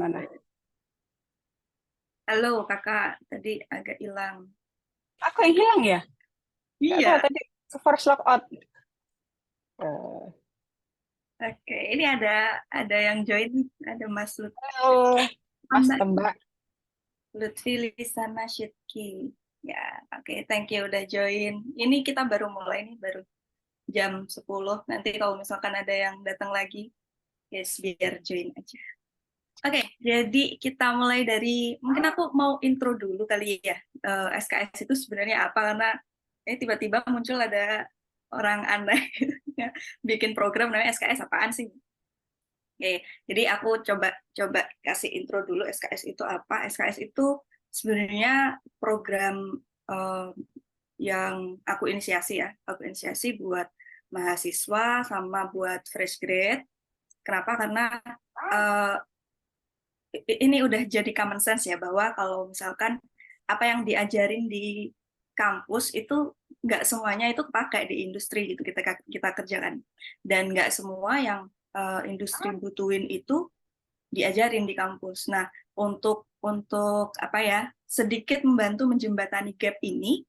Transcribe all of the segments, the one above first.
gimana? Halo kakak, tadi agak hilang. Aku yang hilang ya? Nggak tahu Iya, tadi first logout. Eh, oke. Ini ada yang join, ada Mas Halo, Mas Mbak Tembak. Lutfi Lisana Syidki. Ya, oke. Thank you udah join. Ini kita baru mulai nih, baru jam 10. Nanti kalau misalkan ada yang datang lagi, yes, biar join aja. Oke, jadi kita mulai dari, mungkin aku mau intro dulu kali ya. SKS itu sebenarnya apa, karena tiba-tiba muncul ada orang aneh bikin program namanya SKS, apaan sih? Oke, jadi aku coba coba kasih intro dulu SKS itu apa. SKS itu sebenarnya program eh, yang aku inisiasi ya. Aku inisiasi buat mahasiswa sama buat fresh grade. Kenapa? Karena eh, ini udah jadi common sense ya, bahwa kalau misalkan apa yang diajarin di kampus itu nggak semuanya itu pakai di industri gitu kita kita kerjakan, dan nggak semua yang industri butuhin itu diajarin di kampus. Nah, untuk apa ya, sedikit membantu menjembatani gap ini,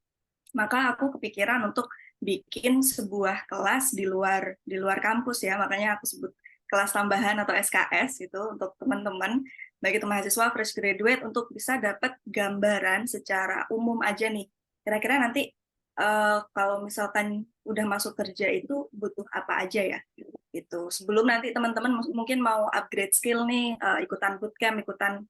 maka aku kepikiran untuk bikin sebuah kelas di luar kampus ya. Makanya aku sebut kelas tambahan atau SKS itu untuk teman-teman, baik itu mahasiswa fresh graduate, untuk bisa dapat gambaran secara umum aja nih. Kira-kira nanti kalau misalkan udah masuk kerja itu butuh apa aja ya, gitu. Sebelum nanti teman-teman mungkin mau upgrade skill nih, ikutan bootcamp, ikutan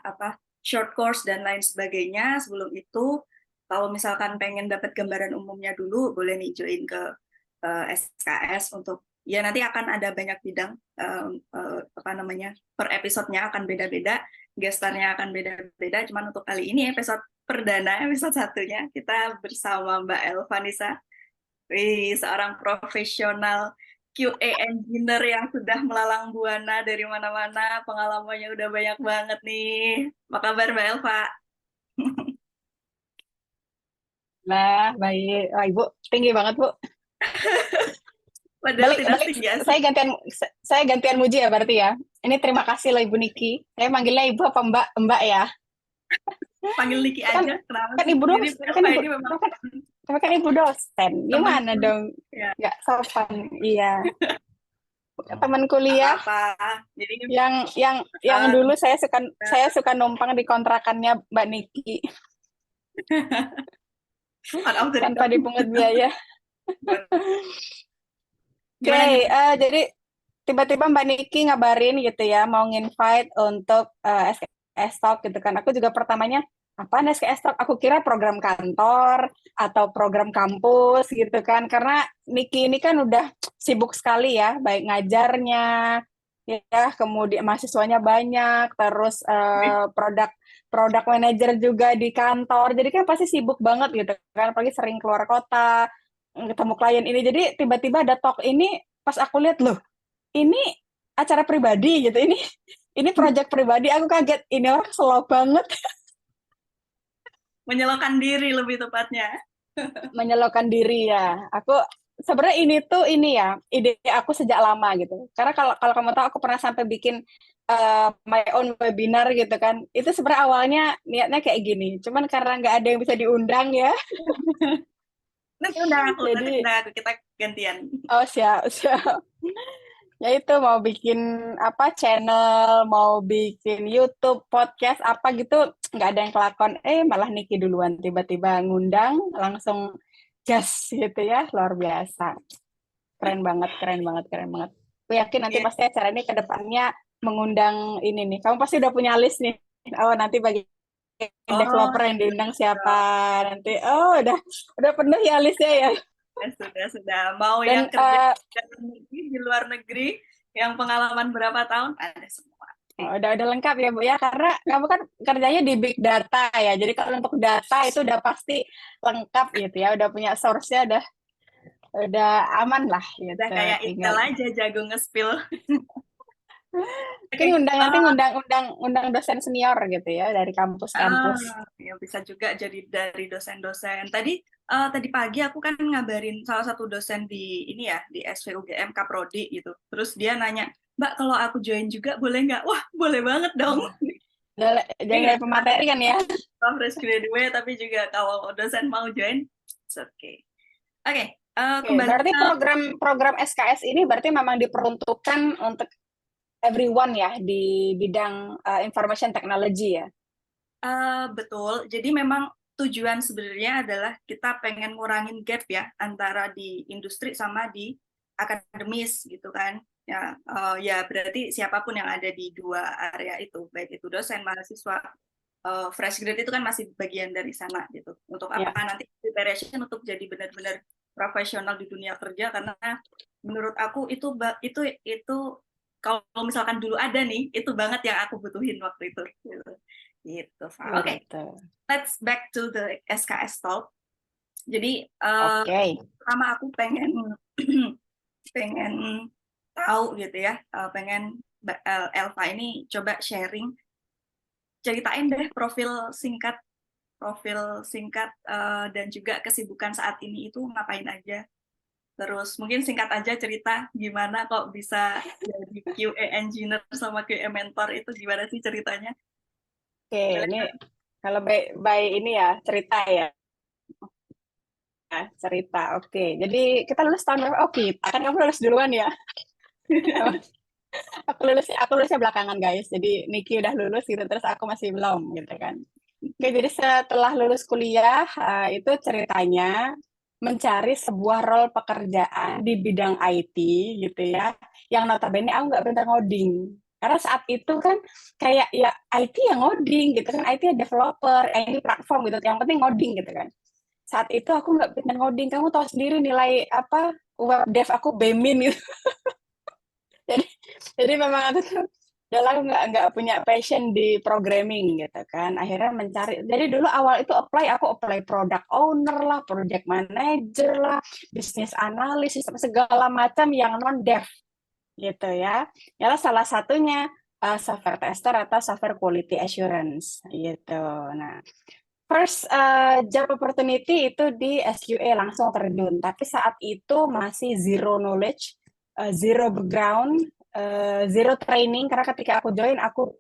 apa short course dan lain sebagainya. Sebelum itu, kalau misalkan pengen dapat gambaran umumnya dulu, boleh nih join ke SKS. Untuk ya nanti akan ada banyak bidang, apa namanya, per episodenya akan beda-beda, gestarnya akan beda-beda. Cuman untuk kali ini episode perdana, episode satunya, kita bersama Mbak Elvanisa, seorang profesional QA engineer yang sudah melalang buana dari mana-mana, pengalamannya udah banyak banget nih. Apa kabar Mbak Elva? Nah, baik. Wah, Ibu tinggi banget, Bu. Padahal Balik, tidak balik. setinggi asli. Saya gantian muji ya berarti ya. Ini terima kasih loh Ibu Niki. Saya manggilnya Ibu apa Mbak? Mbak ya. Panggil Niki Kan aja, kenapa kan sih? Ibu Jadi dos, Mbak kan Elva Ibu, ini memang kan, tapi kan Ibu dosen. teman Gimana kuliah. dong? Ya, Nggak sopan. Iya. Teman nggak kuliah apa-apa. Jadi yang uh, dulu saya suka numpang di kontrakannya Mbak Niki out of the tanpa record. dipungut biaya. Oke, Gimana gimana? jadi tiba-tiba Mbak Niki ngabarin gitu ya, mau nginvite untuk SKS Talk gitu kan. Aku juga pertamanya, apaan SKS Talk? Aku kira program kantor atau program kampus gitu kan. Karena Niki ini kan udah sibuk sekali ya, baik ngajarnya, ya, kemudian mahasiswanya banyak, terus produk produk manager juga di kantor. Jadi kan pasti sibuk banget gitu kan, apalagi sering keluar kota, ketemu klien ini. Jadi tiba-tiba ada talk ini, pas aku lihat loh, ini acara pribadi gitu. Ini project pribadi. Aku kaget, ini orang slow banget. Menyelokan diri lebih tepatnya. Menyelokkan diri ya. Aku sebenarnya ini ya ide aku sejak lama gitu. Karena kalau kalau kamu tahu, aku pernah sampai bikin my own webinar gitu kan. Itu sebenarnya awalnya niatnya kayak gini. Cuman karena nggak ada yang bisa diundang ya. Nanti undang aku, nanti Jadi undang aku, kita gantian. oh, siap siap. Ya itu mau bikin apa, channel, mau bikin YouTube, podcast apa gitu, nggak ada yang kelakon. Malah Niki duluan tiba-tiba ngundang, langsung gas gitu ya, luar biasa. Keren banget, keren banget, keren banget. Aku yakin nanti Oke. pasti acara ini ke depannya mengundang ini nih. Kamu pasti udah punya list nih. Oh, nanti bagi Oh, developer yang diundang siapa sudah. nanti. Oh, udah penuh ya listnya ya. Sudah. Mau yang Dan kerja di luar negeri, yang pengalaman berapa tahun, ada semua. udah lengkap ya Bu ya, karena kamu kan kerjanya di big data ya. Jadi kalau untuk data itu udah pasti lengkap gitu ya. Udah punya source-nya, udah aman lah Udah gitu. kayak Tinggal Intel aja, jago nge-spill. mungkin Oke. nanti undang dosen senior gitu ya dari kampus-kampus. Ya bisa juga jadi dari dosen-dosen. Tadi Tadi pagi aku kan ngabarin salah satu dosen di ini ya, di SVUGM Kaprodi gitu. Terus dia nanya, Mbak, kalau aku join juga boleh nggak? Wah, boleh banget dong. Wah, Ini jadi nggak dari pemateri kan ya. cuma fresh graduate, tapi juga kalau dosen mau join, it's okay. Oke, Oke, kembali berarti ke program SKS ini berarti memang diperuntukkan untuk everyone ya di bidang information technology ya. betul. Jadi memang tujuan sebenarnya adalah kita pengen ngurangin gap ya antara di industri sama di akademis gitu kan. Ya, ya berarti siapapun yang ada di dua area itu, baik itu dosen, mahasiswa, fresh grade itu kan masih bagian dari sana gitu. Untuk apa Ya, nanti preparation untuk jadi benar-benar profesional di dunia kerja, karena menurut aku itu kalau misalkan dulu ada nih, itu banget yang aku butuhin waktu itu. Gitu, Fak. Oke, gitu. let's back to the SKS talk. Jadi Oke. pertama aku pengen pengen tahu gitu ya, pengen Elva ini coba sharing, ceritain deh profil singkat dan juga kesibukan saat ini itu ngapain aja. Terus mungkin singkat aja cerita gimana kok bisa jadi QA engineer sama QA mentor, itu gimana sih ceritanya? Oke, Boleh? ini kalau by ini ya cerita ya. Cerita. Oke. Jadi kita lulus tahun berapa? Oh, kita kan kamu lulus duluan ya. Aku lulusnya belakangan guys. Jadi Niki udah lulus gitu terus aku masih belum gitu kan. Oke, jadi setelah lulus kuliah itu ceritanya mencari sebuah role pekerjaan di bidang IT gitu ya, yang notabene aku nggak pintar ngoding. Karena saat itu kan kayak ya IT yang ngoding gitu kan, IT ya developer, ini platform gitu, yang penting ngoding gitu kan. Saat itu aku nggak pintar ngoding, kamu tahu sendiri nilai apa web dev aku B-min gitu. Jadi jadi memang aku tuh udah aku nggak punya passion di programming gitu kan. Akhirnya mencari. Jadi dulu awal itu aku apply product owner lah, project manager lah, business analysis, segala macam yang non dev gitu ya. Ya salah satunya software tester atau software quality assurance gitu. Nah, first job opportunity itu di SQA langsung terjun, tapi saat itu masih zero knowledge, zero background, zero training karena ketika aku join aku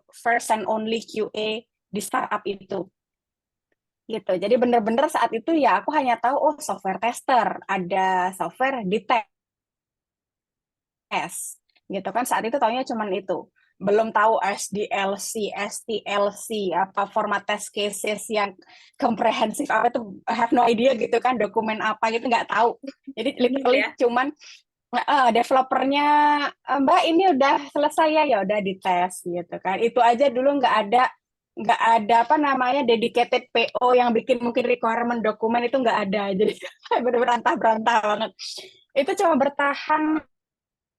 first and only QA di startup itu. Gitu. Jadi benar-benar saat itu ya aku hanya tahu oh software tester, ada software di tes. Gitu kan saat itu taunya cuman itu. Belum tahu SDLC, STLC, apa format test cases yang komprehensif apa itu I have no idea gitu kan dokumen apa gitu nggak tahu. Jadi literally Ya. cuman developernya Mbak ini udah selesai ya udah dites gitu kan. Itu aja dulu nggak ada apa namanya dedicated PO yang bikin mungkin requirement dokumen itu nggak ada. Jadi benar-benar berantah banget. Itu cuma bertahan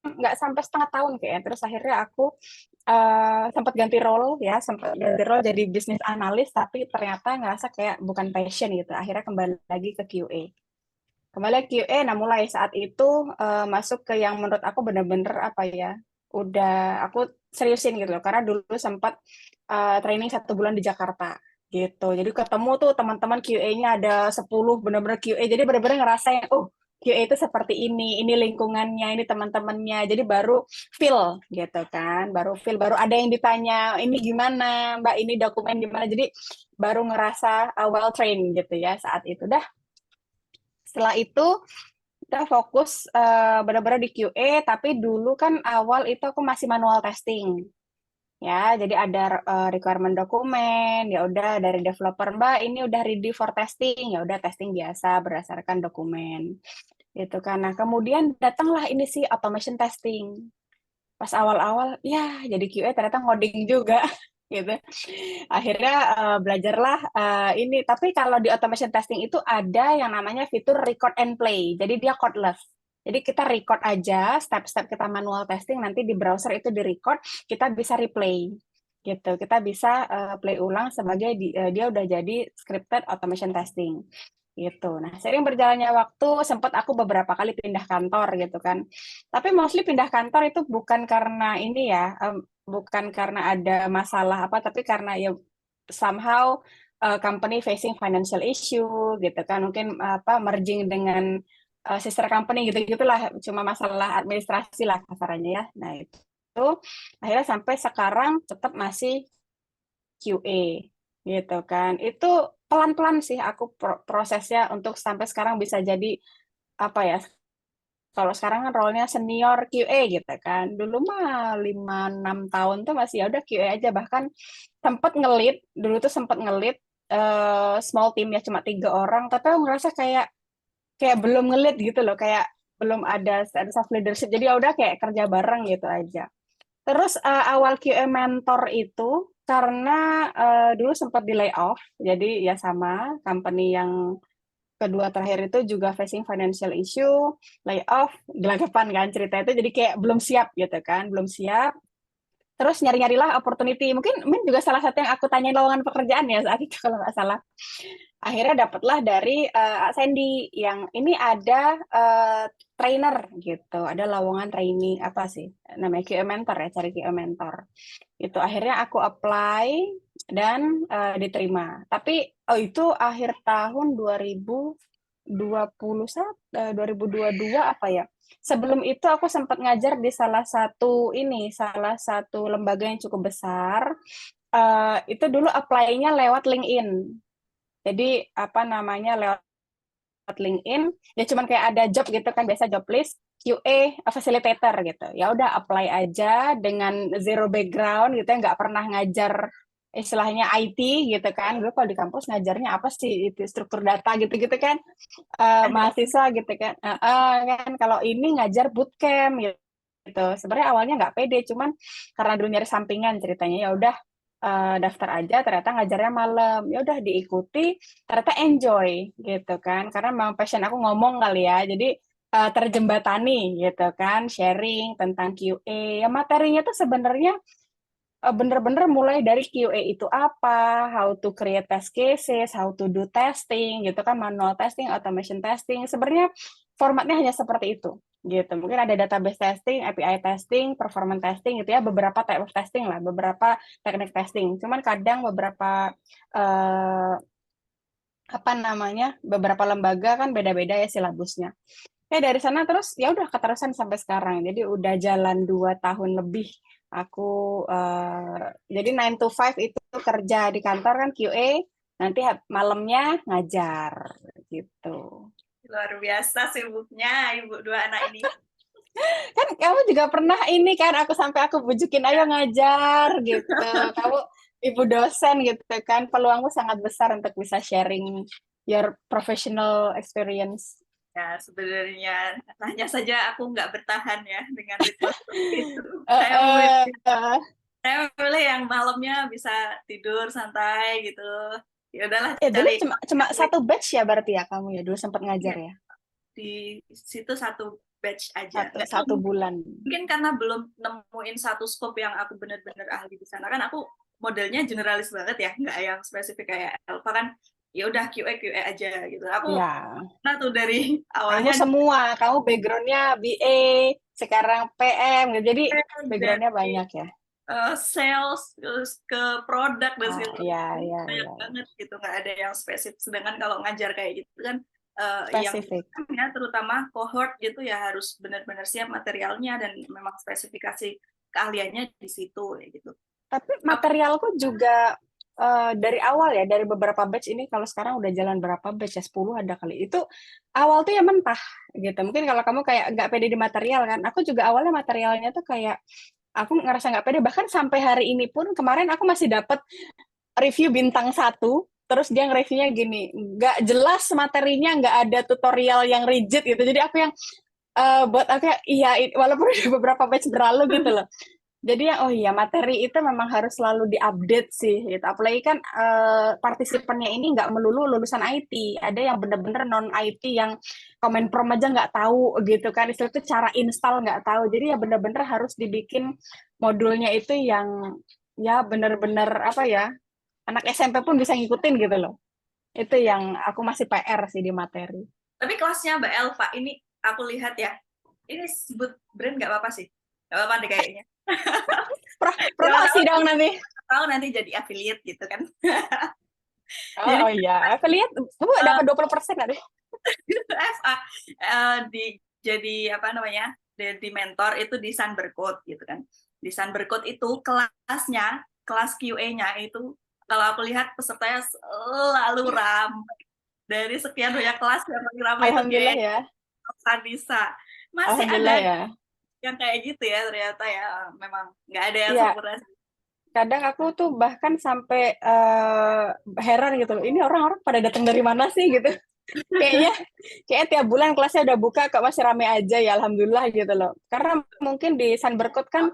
nggak sampai setengah tahun kayaknya. Terus akhirnya aku sempat ganti role ya, sempat ganti role jadi bisnis analis, tapi ternyata ngerasa kayak bukan passion gitu. Akhirnya kembali lagi ke QA. Kembali ke QA, nah mulai saat itu masuk ke yang menurut aku bener-bener apa ya, udah aku seriusin gitu loh. Karena dulu sempat training 1 bulan di Jakarta gitu. Jadi ketemu tuh teman-teman QA-nya ada 10 bener-bener QA. Jadi bener-bener ngerasain, oh QA itu seperti ini lingkungannya, ini teman-temannya. Jadi baru feel gitu kan, baru ada yang ditanya, ini gimana Mbak, ini dokumen gimana. Jadi baru ngerasa well trained gitu ya saat itu. Dah setelah itu kita fokus benar-benar di QA, tapi dulu kan awal itu aku masih manual testing. Ya, jadi ada requirement dokumen, ya udah dari developer, Mbak, ini udah ready for testing, ya udah testing biasa berdasarkan dokumen. Gitu kan. Nah, kemudian datanglah ini sih automation testing. Pas awal-awal, ya jadi QA ternyata ngoding juga gitu. Akhirnya belajarlah ini. Tapi kalau di automation testing itu ada yang namanya fitur record and play. Jadi dia codeless. Jadi kita record aja step-step kita manual testing, nanti di browser itu di record, kita bisa replay gitu. Kita bisa play ulang sebagai dia udah jadi scripted automation testing gitu. Nah, sering berjalannya waktu sempat aku beberapa kali pindah kantor gitu kan. Tapi mostly pindah kantor itu bukan karena ini ya, bukan karena ada masalah apa, tapi karena ya somehow company facing financial issue gitu kan, mungkin merging dengan sister company gitu-gitulah, cuma masalah administrasi lah kasarannya ya. Nah itu akhirnya sampai sekarang tetap masih QA gitu kan. Itu pelan-pelan sih aku prosesnya untuk sampai sekarang bisa jadi apa ya? Kalau sekarang kan role-nya senior QA gitu kan. Dulu mah 5-6 tahun tuh masih ya udah QA aja, bahkan sempat ngelit, dulu tuh sempat ngelit small team ya cuma 3 orang, tapi aku ngerasa kayak kayak belum ngelit gitu loh, kayak belum ada sense of leadership. Jadi ya udah kayak kerja bareng gitu aja. Terus awal QA mentor itu karena dulu sempat di layoff, jadi ya sama company yang kedua terakhir itu juga facing financial issue, layoff, gelagapan kan cerita itu, jadi kayak belum siap gitu kan, belum siap. Terus nyari-nyarilah opportunity. Mungkin juga salah satu yang aku tanyain lowongan pekerjaan ya saat itu kalau nggak salah. Akhirnya dapatlah dari Sandy yang ini ada trainer gitu, ada lowongan training apa sih namanya QA mentor ya, cari QA mentor. Itu akhirnya aku apply dan diterima. Tapi itu akhir tahun 2021, 2022 apa ya? Sebelum itu aku sempat ngajar di salah satu lembaga yang cukup besar. Itu dulu apply-nya lewat LinkedIn. Jadi apa namanya lewat LinkedIn, ya cuman kayak ada job gitu kan, biasa job list QA facilitator gitu. Ya udah apply aja dengan zero background gitu ya, nggak pernah ngajar istilahnya IT gitu kan. Dulu kalau di kampus ngajarnya apa sih itu struktur data gitu-gitu kan, mahasiswa gitu kan. Kan kalau ini ngajar bootcamp gitu. Sebenarnya awalnya nggak pede, cuman karena dulu nyari sampingan ceritanya, ya udah daftar aja, ternyata ngajarnya malam, ya udah diikuti, ternyata enjoy gitu kan, karena memang passion aku ngomong kali ya, jadi terjembatani gitu kan, sharing tentang QA, ya materinya tuh sebenarnya bener-bener mulai dari QA itu apa, how to create test cases, how to do testing, gitu kan, manual testing, automation testing. Sebenarnya formatnya hanya seperti itu, gitu. Mungkin ada database testing, API testing, performance testing, gitu ya, beberapa type of testing lah, beberapa teknik testing. Cuman kadang beberapa apa namanya, beberapa lembaga kan beda-beda ya silabusnya. Dari sana terus ya udah keterusan sampai sekarang. Jadi udah jalan 2 tahun lebih. Aku jadi 9 to 5 itu kerja di kantor kan QA, nanti malamnya ngajar gitu. Luar biasa sibuknya ibu dua anak ini. Kan kamu juga pernah ini kan, aku bujukin ayo ngajar gitu. Kamu ibu dosen gitu kan, peluangmu sangat besar untuk bisa sharing your professional experience. Ya, sebenarnya hanya saja aku nggak bertahan ya dengan ritme seperti itu. Uh, uh, Saya memilih yang malamnya bisa tidur santai gitu. Ya udahlah dulu cari cuma satu batch ya berarti ya kamu ya dulu sempat ngajar ya? di situ satu batch aja. Satu Nggak satu tahu, bulan. mungkin karena belum nemuin satu scope yang aku benar-benar ahli di sana kan, aku modelnya generalis banget ya, nggak yang spesifik kayak Elva kan, ya udah QA QA aja gitu. Aku Ya, nah tuh dari kamu awalnya semua, kamu backgroundnya BA, sekarang PM, gitu. Jadi backgroundnya dari banyak ya. sales terus ke produk dan segala Ya, macam, ya, banyak ya. banget gitu, nggak ada yang spesifik. Sedangkan kalau ngajar kayak gitu kan yang Spesifik. ya terutama cohort gitu ya harus benar-benar siap materialnya dan memang spesifikasi keahliannya di situ ya gitu. Tapi materialku juga dari awal ya, dari beberapa batch ini, kalau sekarang udah jalan berapa batch ya, 10 ada kali. Itu awal tuh ya mentah gitu. Mungkin kalau kamu kayak nggak pede di material kan, aku juga awalnya materialnya tuh kayak, aku ngerasa nggak pede, bahkan sampai hari ini pun kemarin aku masih dapat review bintang 1, terus dia nge-reviewnya gini, nggak jelas materinya, nggak ada tutorial yang rigid gitu, jadi aku yang buat aku iya, walaupun udah beberapa batch berlalu gitu loh, jadi oh iya, materi itu memang harus selalu diupdate sih gitu. Apalagi kan partisipannya ini nggak melulu lulusan IT, ada yang bener-bener non IT yang komen prom aja nggak tahu gitu kan, istilah itu cara install nggak tahu, jadi ya bener-bener harus dibikin modulnya itu yang ya bener-bener apa ya, anak SMP pun bisa ngikutin gitu loh. Itu yang aku masih PR sih di materi. Tapi kelasnya Mbak Elva ini aku lihat ya, ini sebut brand nggak apa-apa sih, nggak apa-apa deh kayaknya. Promosi dong nanti. Tahu nanti jadi affiliate gitu kan. Oh, Jadi oh iya, aku lihat kamu eh, dapat 20% ada. FA jadi apa namanya, di mentor itu di Sunbercode gitu kan. Di Sunbercode itu kelas QA-nya itu kalau aku lihat pesertanya selalu ramai. Dari sekian banyak kelas yang paling ramai itu Alhamdulillah QA ya. Sanisa. Masih Alhamdulillah ada ya. yang kayak gitu ya, ternyata ya memang nggak ada yang Iya, sempurna. kadang aku tuh bahkan sampai heran gitu loh. Ini orang-orang pada datang dari mana sih gitu. Kayaknya kayak tiap bulan kelasnya udah buka kok masih rame aja ya alhamdulillah gitu loh. Karena mungkin di Sunbercode kan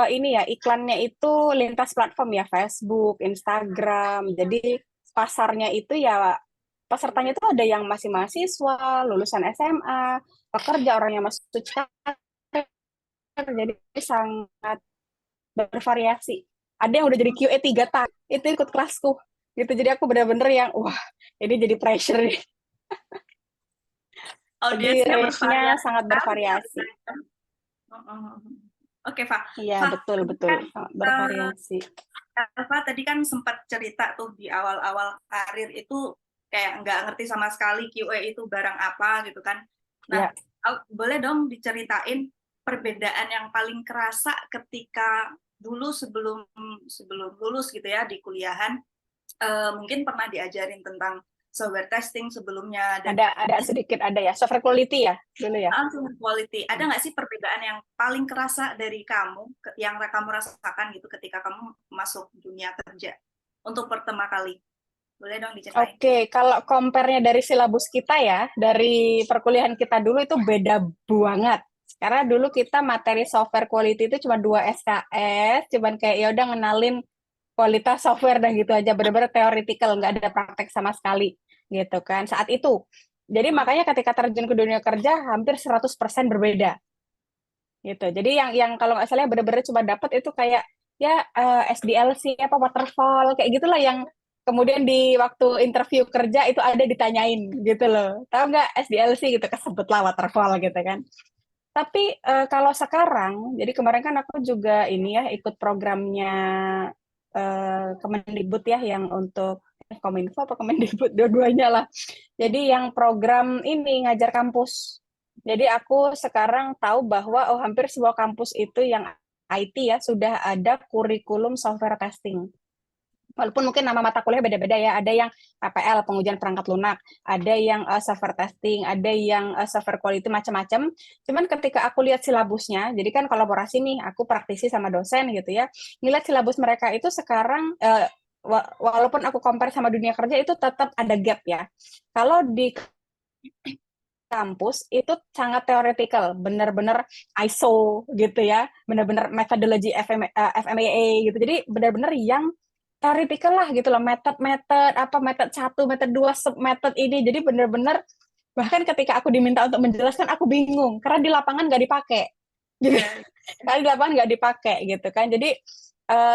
ini ya iklannya itu lintas platform ya Facebook, Instagram. Jadi pasarnya itu ya pesertanya itu ada yang masih mahasiswa, lulusan SMA, pekerja, orang yang masuk karir, jadi sangat bervariasi. Ada yang udah jadi QA 3 tahun, itu ikut kelasku. Gitu. Jadi aku bener-bener yang, wah ini jadi pressure nih. Jadi Audiensnya range-nya bervariasi sangat sekali ya. bervariasi. Oke, Pak. Iya, Pak, tadi betul-betul. kan Sangat eh, bervariasi. Alfa tadi kan sempat cerita tuh di awal-awal karir itu kayak nggak ngerti sama sekali QA itu barang apa gitu kan. Nah, Ya, boleh dong diceritain perbedaan yang paling kerasa ketika dulu sebelum sebelum lulus gitu ya di kuliahan, mungkin pernah diajarin tentang software testing sebelumnya dan ada sedikit ada ya. Software quality ya dulu ya. langsung quality. Ada nggak sih perbedaan yang paling kerasa dari kamu, yang kamu rasakan gitu ketika kamu masuk dunia kerja untuk pertama kali? Boleh dong diceritain. Oke, kalau compare-nya dari silabus kita ya, dari perkuliahan kita dulu itu beda banget. Karena dulu kita materi software quality itu cuma 2 SKS, cuman kayak ya udah ngenalin kualitas software dan gitu aja, benar-benar theoretical, nggak ada praktek sama sekali gitu kan saat itu. Jadi Hmm. makanya ketika terjun ke dunia kerja hampir 100% berbeda gitu. Jadi yang kalau nggak salah benar-benar cuma dapat itu kayak ya SDLC apa waterfall kayak gitulah yang kemudian di waktu interview kerja itu ada ditanyain gitu loh. Tahu nggak SDLC gitu kesebut lah waterfall gitu kan. Tapi kalau sekarang, jadi kemarin kan aku juga ini ya ikut programnya Kemendikbud ya yang untuk Kominfo apa Kemendikbud dua-duanya lah. Jadi yang program ini ngajar kampus. Jadi aku sekarang tahu bahwa oh hampir semua kampus itu yang IT ya sudah ada kurikulum software testing. Walaupun mungkin nama mata kuliah beda-beda ya. Ada yang PPL, pengujian perangkat lunak, ada yang software testing, ada yang software quality macam-macam. Cuman ketika aku lihat silabusnya, jadi kan kolaborasi nih, aku praktisi sama dosen gitu ya. Ngeliat silabus mereka itu sekarang walaupun aku compare sama dunia kerja itu tetap ada gap ya. Kalau di kampus itu sangat teoretikal, benar-benar ISO gitu ya, benar-benar metodologi FMEA gitu. Jadi benar-benar yang teoretikal lah gitu loh, metode apa metode satu, metode dua, sub metode ini. Jadi benar-benar bahkan ketika aku diminta untuk menjelaskan aku bingung karena di lapangan nggak dipakai. Gitu. Ya, Karena di lapangan nggak dipakai gitu kan. Jadi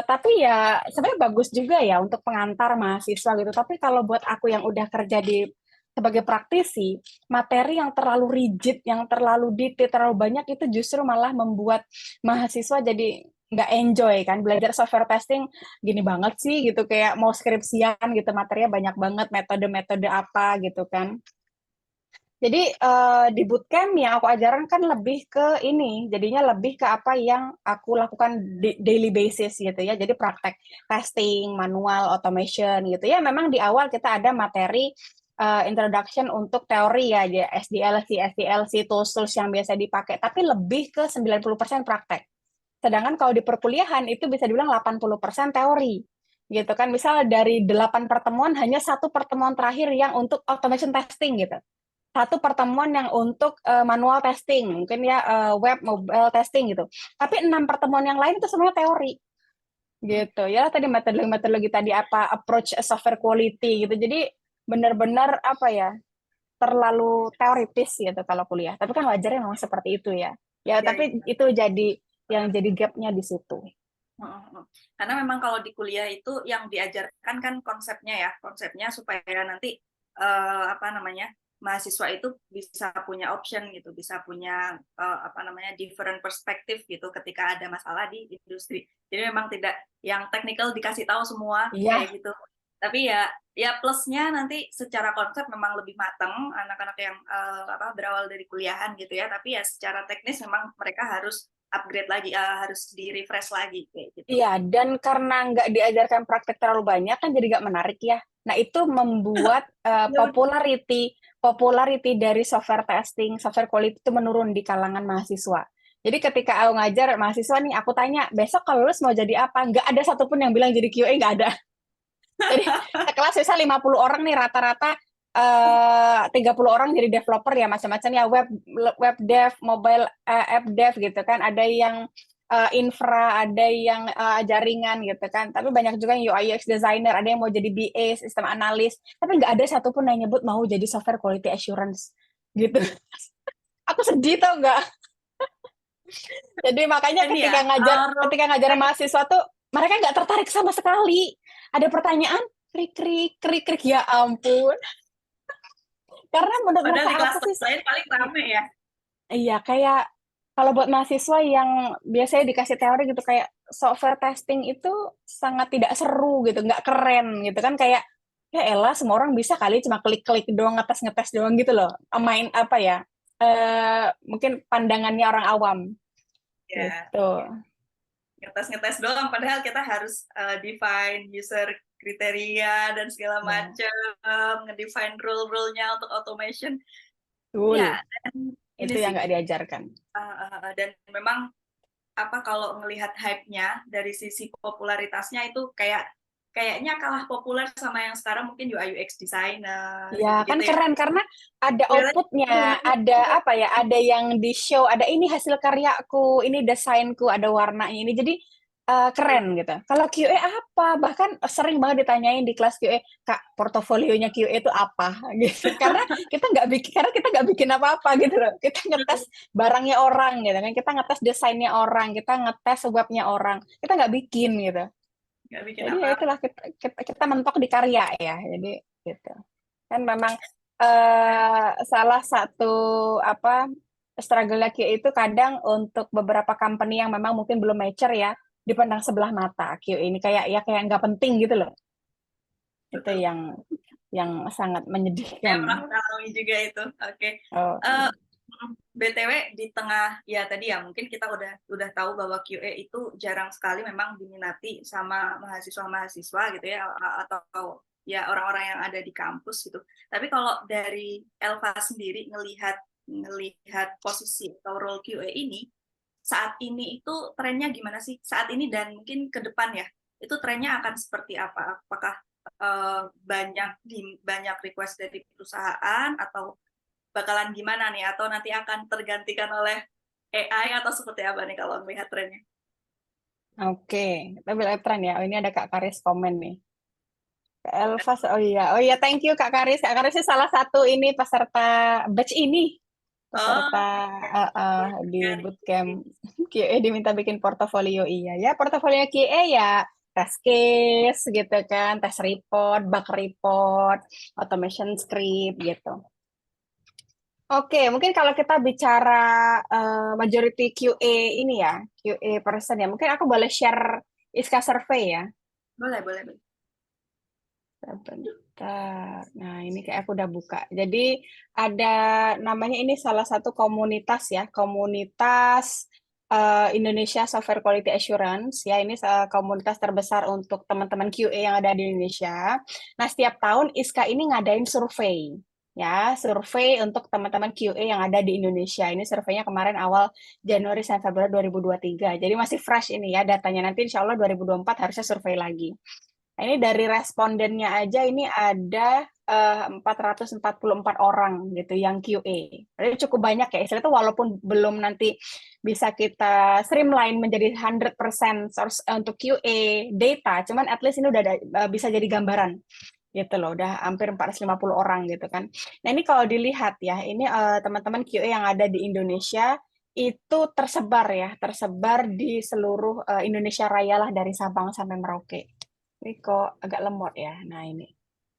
tapi ya sebenarnya bagus juga ya untuk pengantar mahasiswa gitu. Tapi kalau buat aku yang udah kerja di sebagai praktisi, materi yang terlalu rigid, yang terlalu detail, terlalu banyak itu justru malah membuat mahasiswa jadi nggak enjoy kan belajar software testing gini banget sih gitu kayak mau skripsian gitu materinya banyak banget metode-metode apa gitu kan. Jadi di bootcamp yang aku ajarkan kan lebih ke ini, jadinya lebih ke apa yang aku lakukan di daily basis gitu ya. Jadi praktek testing, manual, automation gitu ya. Memang di awal kita ada materi introduction untuk teori ya, SDLC, SDLC, tools-tools yang biasa dipakai, tapi lebih ke 90% praktek. Sedangkan kalau di perkuliahan itu bisa dibilang 80% teori gitu kan. Misal dari 8 pertemuan hanya 1 pertemuan terakhir yang untuk automation testing gitu, 1 pertemuan yang untuk manual testing, mungkin ya web mobile testing gitu. Tapi 6 pertemuan yang lain itu semuanya teori gitu. Ya tadi metodologi tadi apa approach software quality gitu. Jadi benar-benar apa ya terlalu teoritis gitu kalau kuliah. Tapi kan wajarnya memang seperti itu ya. Ya ya, ya. tapi itu jadi yang jadi gapnya di situ. Karena memang kalau di kuliah itu yang diajarkan kan konsepnya supaya nanti apa namanya, mahasiswa itu bisa punya option gitu, bisa punya apa namanya, different perspektif gitu ketika ada masalah di industri. Jadi memang tidak yang technical dikasih tahu semua Iya, kayak gitu. Tapi ya ya plusnya nanti secara konsep memang lebih matang anak-anak yang berawal dari kuliahan gitu ya, tapi ya secara teknis memang mereka harus upgrade lagi, harus di refresh lagi kayak gitu. Iya, dan karena nggak diajarkan praktek terlalu banyak kan jadi nggak menarik ya. Nah, itu membuat Ya udah. popularity dari software testing, software quality itu menurun di kalangan mahasiswa. Jadi ketika aku ngajar mahasiswa nih, aku tanya, besok kalau lulus mau jadi apa? Nggak ada satupun yang bilang jadi QA, nggak ada. Jadi sekelas bisa 50 orang nih rata-rata 30 orang jadi developer ya macam-macam ya web dev, mobile app dev gitu kan. Ada yang infra, ada yang jaringan gitu kan. Tapi banyak juga yang UI UX designer, ada yang mau jadi BA, sistem analis. Tapi nggak ada satupun yang nyebut mau jadi software quality assurance gitu. Aku sedih tau nggak? Jadi makanya Ini ya, ketika ngajar mahasiswa tuh mereka nggak tertarik sama sekali. Ada pertanyaan, krik krik krik krik ya ampun. Karena menurut padahal mereka di apa kelas sih? lain paling rame ya. Iya, kayak kalau buat mahasiswa yang biasanya dikasih teori gitu kayak software testing itu sangat tidak seru gitu, nggak keren gitu kan kayak ya elah semua orang bisa kali cuma klik-klik doang ngetes-ngetes doang gitu loh. Main apa ya? Mungkin pandangannya orang awam Ya, gitu. ngetes-ngetes doang, padahal kita harus define user kriteria dan segala Ya, macam, ngedefine rule-rule-nya untuk automation. betul. Ya, dan ini Itu yang sih, nggak diajarkan. dan memang kalau ngelihat hype-nya dari sisi popularitasnya itu kayaknya kalah populer sama yang sekarang mungkin UI UX designer Ya, kan gitu-gitu ya. keren karena ada outputnya, ada apa ya, ada yang di show, ada ini hasil karyaku, ini desainku, ada warnanya ini, jadi keren gitu. Kalau QA apa? Bahkan sering banget ditanyain di kelas QA, Kak, portofolionya QA itu apa? Gitu. Karena kita nggak bikin apa-apa gitu loh. Kita ngetes barangnya orang gitu kan, kita ngetes desainnya orang, kita ngetes webnya orang, kita nggak bikin gitu. Nggak bikin Jadi ya apa-apa. itulah kita mentok di karya ya, jadi gitu kan memang salah satu apa struggle QA itu kadang untuk beberapa company yang memang mungkin belum mature ya dipandang sebelah mata QA ini kayak nggak penting gitu loh. Itu Betul. yang sangat Saya menyedihkan. pernah mengalami juga itu. Oke. Oh, Eh, BTW di tengah ya tadi ya mungkin kita udah tahu bahwa QA itu jarang sekali memang diminati sama mahasiswa-mahasiswa gitu ya atau ya orang-orang yang ada di kampus gitu. Tapi kalau dari Elva sendiri ngelihat posisi atau role QA ini saat ini itu trennya gimana sih? Saat ini dan mungkin ke depan ya. Itu trennya akan seperti apa? Apakah banyak request dari perusahaan atau bakalan gimana nih atau nanti akan tergantikan oleh AI atau seperti apa nih kalau melihat trennya? oke, kita bilang tren ya. Oh, ini ada Kak Karis komen nih. Kak Elvas, oh iya, thank you Kak Karis. Kak Karis ini salah satu ini peserta batch ini. Oh, Peserta di bootcamp QA diminta bikin portofolio iya ya portofolio QA ya test case gitu kan test report bug report automation script gitu. Oke, mungkin kalau kita bicara majority QA ini ya QA person ya mungkin aku boleh share Iska survey ya. boleh, boleh, boleh. Sebentar. Nah, ini kayak aku udah buka. Jadi ada namanya ini salah satu komunitas ya, komunitas Indonesia Software Quality Assurance ya. Ini komunitas terbesar untuk teman-teman QA yang ada di Indonesia. Nah, setiap tahun ISKA ini ngadain survei ya, survei untuk teman-teman QA yang ada di Indonesia. Ini surveinya kemarin awal Januari sampai Februari 2023. Jadi masih fresh ini ya datanya. Nanti insya Allah 2024 harusnya survei lagi. Nah, ini dari respondennya aja ini ada 444 orang gitu yang QA. Jadi cukup banyak ya. Istilah itu walaupun belum nanti bisa kita streamline menjadi 100% source untuk QA data, cuman at least ini udah ada, bisa jadi gambaran gitu loh. Udah hampir 450 orang gitu kan. Nah, ini kalau dilihat ya, ini teman-teman QA yang ada di Indonesia itu tersebar di seluruh Indonesia Raya lah dari Sabang sampai Merauke. Ini kok agak lemot ya. Nah ini.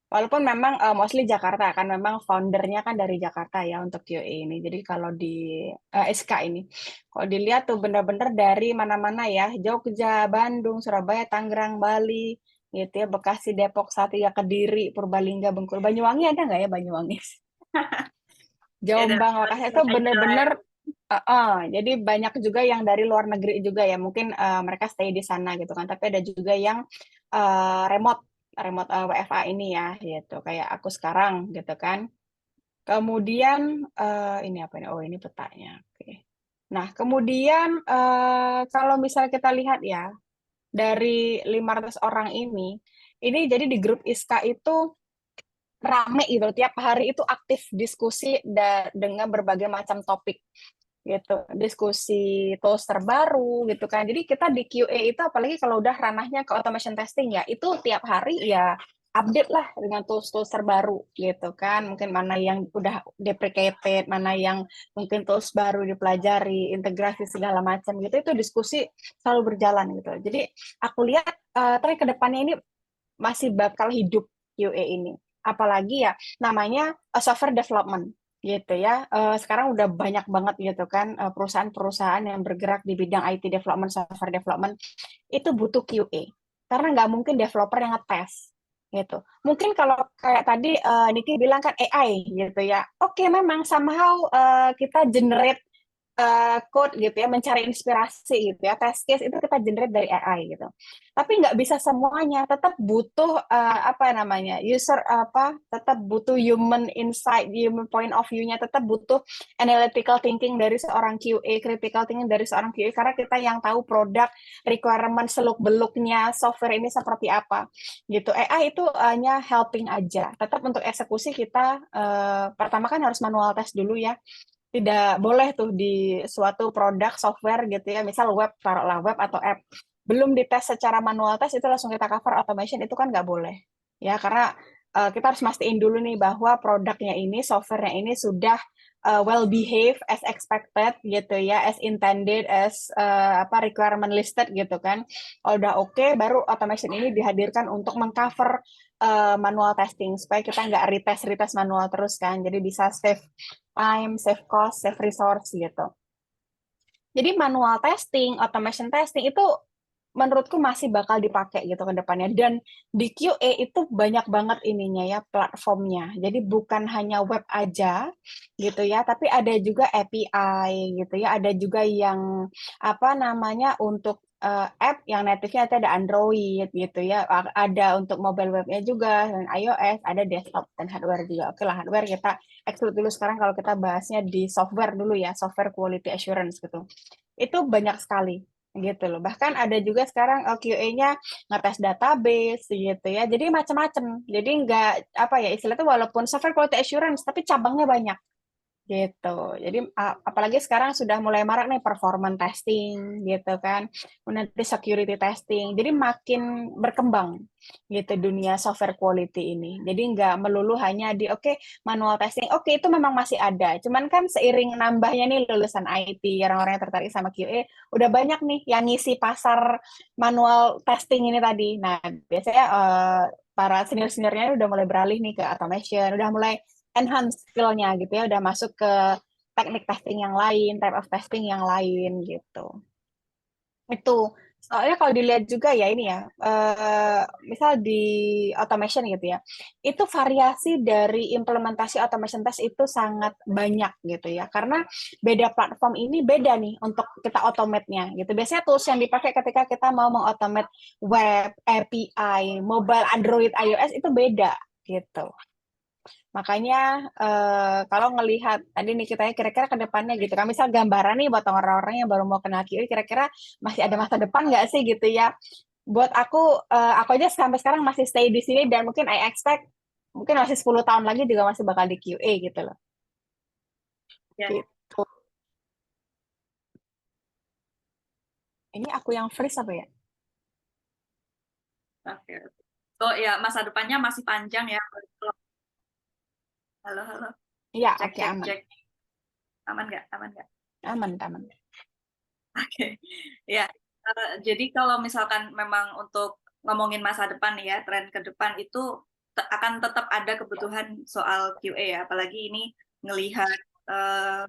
Walaupun memang mostly Jakarta kan memang foundernya kan dari Jakarta ya untuk QA ini. Jadi kalau di SK ini, kalau dilihat tuh bener-bener dari mana-mana ya, Jogja, Bandung, Surabaya, Tangerang, Bali. gitu ya, Bekasi, Depok, Salatiga, Kediri, Purbalingga, Bengkulu, Banyuwangi ada nggak ya Banyuwangi? Ya, dan Jombang, Lokasi itu aja. bener-bener jadi banyak juga yang dari luar negeri juga ya, mungkin mereka stay di sana gitu kan, tapi ada juga yang remote remote WFA ini ya gitu, kayak aku sekarang gitu kan. Kemudian ini apa nih? Oh, ini petanya. Oke. Nah, kemudian kalau misalnya kita lihat ya dari 500 orang ini jadi di grup ISKA itu rame gitu, tiap hari itu aktif diskusi dengan berbagai macam topik gitu, diskusi tools terbaru gitu kan. Jadi kita di QA itu apalagi kalau udah ranahnya ke automation testing ya, itu tiap hari ya update lah dengan tools-tools terbaru gitu kan. Mungkin mana yang udah deprecated, mana yang mungkin tools baru dipelajari, integrasi segala macam gitu, itu diskusi selalu berjalan gitu. Jadi aku lihat tapi ke depannya ini masih bakal hidup QA ini. Apalagi ya namanya software development gitu ya. Sekarang udah banyak banget gitu kan perusahaan-perusahaan yang bergerak di bidang IT development, software development itu butuh QA. Karena nggak mungkin developer yang ngetes gitu. Mungkin kalau kayak tadi Niki bilang kan AI gitu ya. Oke, memang somehow kita generate code gitu ya, mencari inspirasi gitu ya. Test case itu kita generate dari AI gitu. Tapi nggak bisa semuanya, tetap butuh apa namanya user apa, tetap butuh human insight, human point of view-nya, tetap butuh analytical thinking dari seorang QA, critical thinking dari seorang QA karena kita yang tahu produk requirement seluk beluknya software ini seperti apa gitu. AI itu hanya helping aja. Tetap untuk eksekusi kita pertama kan harus manual test dulu ya, tidak boleh tuh di suatu produk software gitu ya, misal web, taruhlah web atau app, belum dites secara manual test itu langsung kita cover automation, itu kan nggak boleh. Ya, karena kita harus mastiin dulu nih bahwa produknya ini, softwarenya ini sudah well behave as expected gitu ya, as intended, as apa requirement listed gitu kan. Kalau udah oke, baru automation ini dihadirkan untuk mengcover manual testing supaya kita nggak retest manual terus kan. Jadi bisa save time, save cost, save resource gitu. Jadi manual testing, automation testing itu menurutku masih bakal dipakai gitu ke depannya. Dan di QA itu banyak banget ininya ya platformnya. Jadi bukan hanya web aja gitu ya, tapi ada juga API gitu ya. Ada juga yang apa namanya untuk app yang native-nya ada Android gitu ya. Ada untuk mobile webnya juga, dan iOS, ada desktop dan hardware juga. Oke lah, hardware kita exclude dulu sekarang kalau kita bahasnya di software dulu ya, software quality assurance gitu. Itu banyak sekali gitu loh. Bahkan ada juga sekarang QA-nya ngetes database gitu ya. Jadi macam-macam. Jadi nggak apa ya istilahnya walaupun software quality assurance tapi cabangnya banyak gitu. Jadi apalagi sekarang sudah mulai marak nih performance testing gitu kan, nanti security testing. Jadi makin berkembang gitu dunia software quality ini. Jadi nggak melulu hanya di oke, manual testing. Oke, itu memang masih ada. Cuman kan seiring nambahnya nih lulusan IT, orang-orang yang tertarik sama QA, udah banyak nih yang ngisi pasar manual testing ini tadi. Nah, biasanya para senior-seniornya udah mulai beralih nih ke automation, udah mulai enhance skill-nya gitu ya, udah masuk ke teknik testing yang lain, type of testing yang lain gitu. Itu soalnya kalau dilihat juga ya ini ya, misal di automation gitu ya, itu variasi dari implementasi automation test itu sangat banyak gitu ya, karena beda platform ini beda nih untuk kita automate-nya gitu. Biasanya tools yang dipakai ketika kita mau mengautomate web, API, mobile, Android, iOS itu beda gitu. Makanya kalau ngelihat tadi nih kita kira-kira ke depannya gitu kan, misal gambaran nih buat orang-orang yang baru mau kenal QA, kira-kira masih ada masa depan nggak sih gitu ya? Buat aku aja sampai sekarang masih stay di sini dan mungkin I expect mungkin masih 10 tahun lagi juga masih bakal di QA gitu loh. Ya, Gitu. Ini aku yang freeze apa ya? oke. So ya masa depannya masih panjang ya. Halo, halo. Iya, Cek, oke cek, aman. cek. Aman nggak? Aman nggak? Aman, aman. Oke. Ya, jadi kalau misalkan memang untuk ngomongin masa depan ya, tren ke depan itu akan tetap ada kebutuhan soal QA ya, apalagi ini ngelihat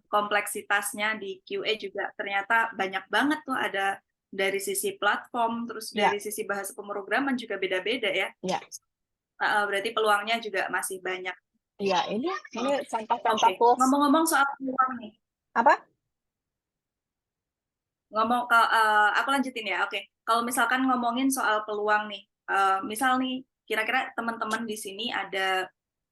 kompleksitasnya di QA juga ternyata banyak banget tuh ada dari sisi platform, terus Ya, dari sisi bahasa pemrograman juga beda-beda ya. ya, Berarti peluangnya juga masih banyak. ya. Ini Oke, contoh-contoh Oke. tools Ngomong-ngomong soal peluang nih, apa? aku lanjutin ya. Oke, kalau misalkan ngomongin soal peluang nih, misal nih, kira-kira teman-teman di sini ada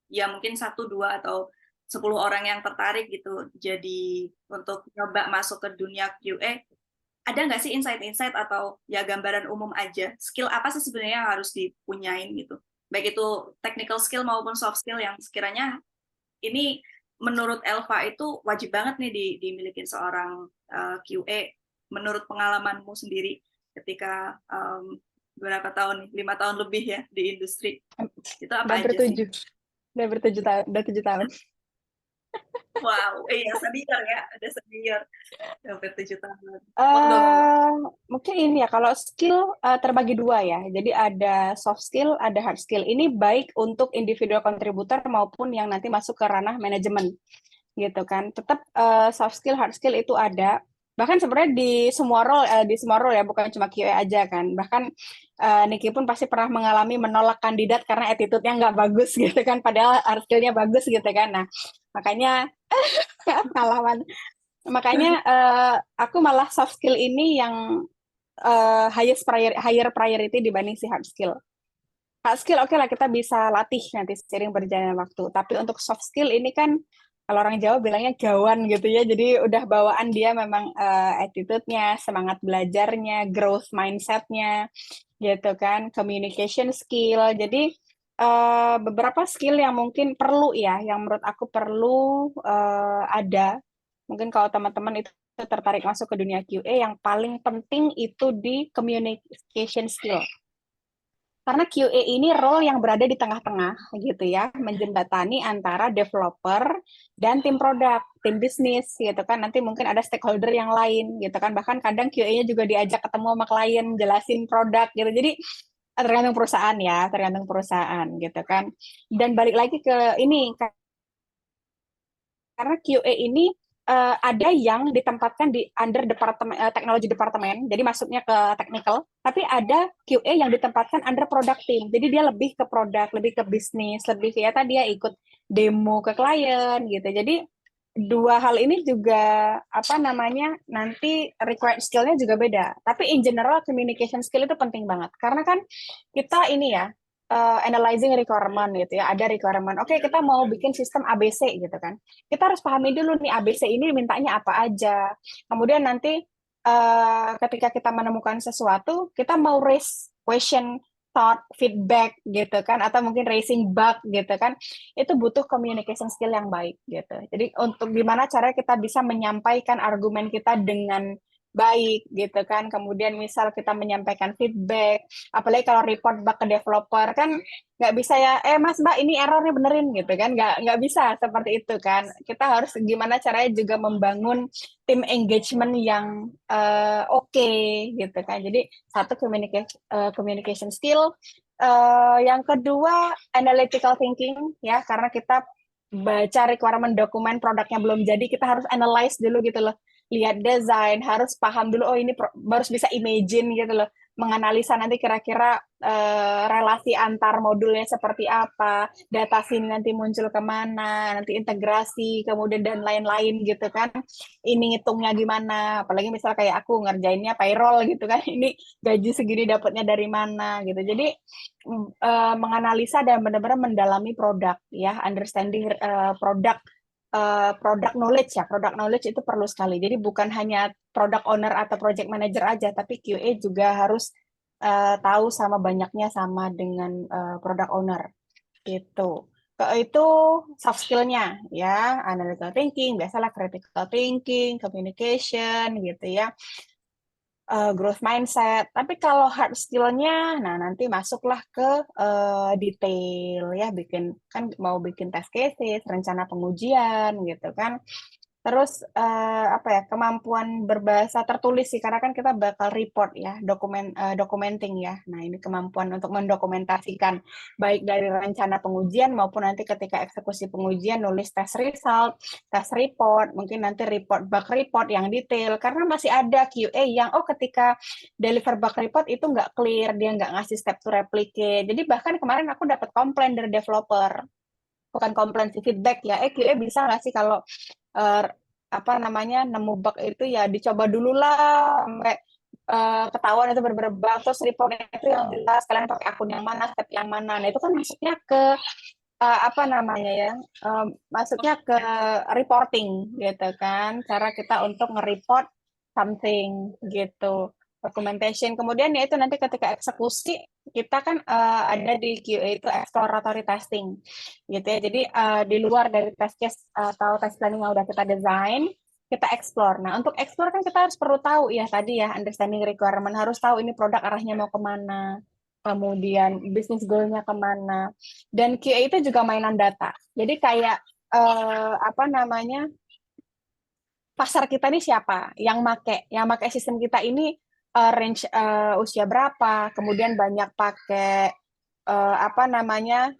ya mungkin 1, 2, atau 10 orang yang tertarik gitu, jadi untuk coba masuk ke dunia QA, ada nggak sih insight-insight atau ya gambaran umum aja, skill apa sih sebenarnya yang harus dipunyain gitu, baik itu technical skill maupun soft skill yang sekiranya ini menurut Elva itu wajib banget nih dimiliki seorang QA menurut pengalamanmu sendiri ketika berapa tahun nih, 5 tahun lebih ya di industri, itu Udah apa aja sih? bertujuh, udah 7 tahun. Wow, iya senior ya, ada senior hampir 7 tahun. Monggo, monggo. eh Mungkin ini ya, kalau skill terbagi dua ya. Jadi ada soft skill, ada hard skill. Ini baik untuk individual contributor maupun yang nanti masuk ke ranah manajemen, gitu kan. Tetap soft skill, hard skill itu ada. Bahkan sebenarnya di semua role ya, bukan cuma QA aja kan. Bahkan Niki pun pasti pernah mengalami menolak kandidat karena attitude-nya nggak bagus gitu kan, padahal hard skill-nya bagus gitu kan. Nah, makanya pengalaman. Makanya aku malah soft skill ini yang higher priority dibanding si hard skill. Hard skill oke lah, kita bisa latih nanti sering berjalannya waktu. Tapi untuk soft skill ini kan kalau orang Jawa bilangnya gawan gitu ya. Jadi udah bawaan dia memang attitude-nya, semangat belajarnya, growth mindset-nya gitu kan, communication skill. Jadi beberapa skill yang mungkin perlu ya, yang menurut aku perlu ada. Mungkin kalau teman-teman itu tertarik masuk ke dunia QA, yang paling penting itu di communication skill. Karena QA ini role yang berada di tengah-tengah gitu ya, menjembatani antara developer dan tim produk, tim bisnis gitu kan. Nanti mungkin ada stakeholder yang lain gitu kan. Bahkan kadang QA-nya juga diajak ketemu sama klien, jelasin produk gitu. Jadi tergantung perusahaan ya, tergantung perusahaan gitu kan. Dan balik lagi ke ini, karena QA ini ada yang ditempatkan di under departemen teknologi departemen, jadi masuknya ke technical, tapi ada QA yang ditempatkan under product team, jadi dia lebih ke produk, lebih ke bisnis, lebih kayak tadi dia ikut demo ke klien gitu. Jadi dua hal ini juga apa namanya nanti required skill-nya juga beda. Tapi in general communication skill itu penting banget karena kan kita ini ya analyzing requirement gitu ya. Ada requirement. Oke, kita mau bikin sistem ABC gitu kan. Kita harus pahami dulu nih ABC ini mintanya apa aja. Kemudian nanti ketika kita menemukan sesuatu, kita mau raise question, thought, feedback gitu kan, atau mungkin raising bug gitu kan, itu butuh communication skill yang baik gitu. Jadi untuk gimana caranya kita bisa menyampaikan argumen kita dengan baik gitu kan. Kemudian misal kita menyampaikan feedback, apalagi kalau report bug ke developer kan nggak bisa ya, mas mbak ini error nih benerin gitu kan, nggak bisa seperti itu kan. Kita harus gimana caranya juga membangun tim engagement yang oke gitu kan. Jadi satu communication skill, yang kedua analytical thinking ya, karena kita baca requirement dokumen produknya belum jadi, kita harus analyze dulu gitu loh, lihat desain, harus paham dulu, oh ini harus bisa imagine gitu loh, menganalisa nanti kira-kira relasi antar modulnya seperti apa, data sini nanti muncul kemana, nanti integrasi, kemudian dan lain-lain gitu kan. Ini ngitungnya gimana, apalagi misal kayak aku ngerjainnya payroll gitu kan, ini gaji segini dapatnya dari mana gitu. Jadi menganalisa dan benar-benar mendalami produk ya, understanding product knowledge ya, product knowledge itu perlu sekali. Jadi bukan hanya product owner atau project manager aja, tapi QA juga harus tahu sama banyaknya sama dengan product owner gitu. Itu soft skill-nya ya, analytical thinking, biasalah critical thinking, communication gitu ya, growth mindset. Tapi kalau hard skill-nya, nah nanti masuklah ke detail ya, bikin kan mau bikin test cases, rencana pengujian gitu kan. Terus apa ya, kemampuan berbahasa tertulis sih, karena kan kita bakal report ya, documenting ya. Nah, ini kemampuan untuk mendokumentasikan baik dari rencana pengujian maupun nanti ketika eksekusi pengujian, nulis test result, test report, mungkin nanti bug report yang detail, karena masih ada QA yang ketika deliver bug report itu nggak clear, dia nggak ngasih step to replicate. Jadi bahkan kemarin aku dapat komplain dari developer, bukan komplain sih, feedback ya, QA bisa nggak sih kalau eh, apa namanya, nemu bug itu ya dicoba dulu lah sampai ketahuan itu bener-bener bug, terus reportnya itu yang jelas, kalian pakai akun yang mana, step yang mana. Nah itu kan masuknya ke apa namanya ya, masuknya ke reporting gitu kan, cara kita untuk nge-report something gitu, documentation. Kemudian ya itu nanti ketika eksekusi kita kan ada di QA itu exploratory testing gitu ya. Jadi di luar dari test case atau test planning yang udah kita desain, kita explore. Nah, untuk explore kan kita harus perlu tahu ya tadi ya, understanding requirement, harus tahu ini produk arahnya mau kemana, kemudian bisnis goal-nya kemana. Dan QA itu juga mainan data. Jadi kayak apa namanya, pasar kita ini siapa yang make sistem kita ini, range usia berapa, kemudian banyak pakai apa namanya,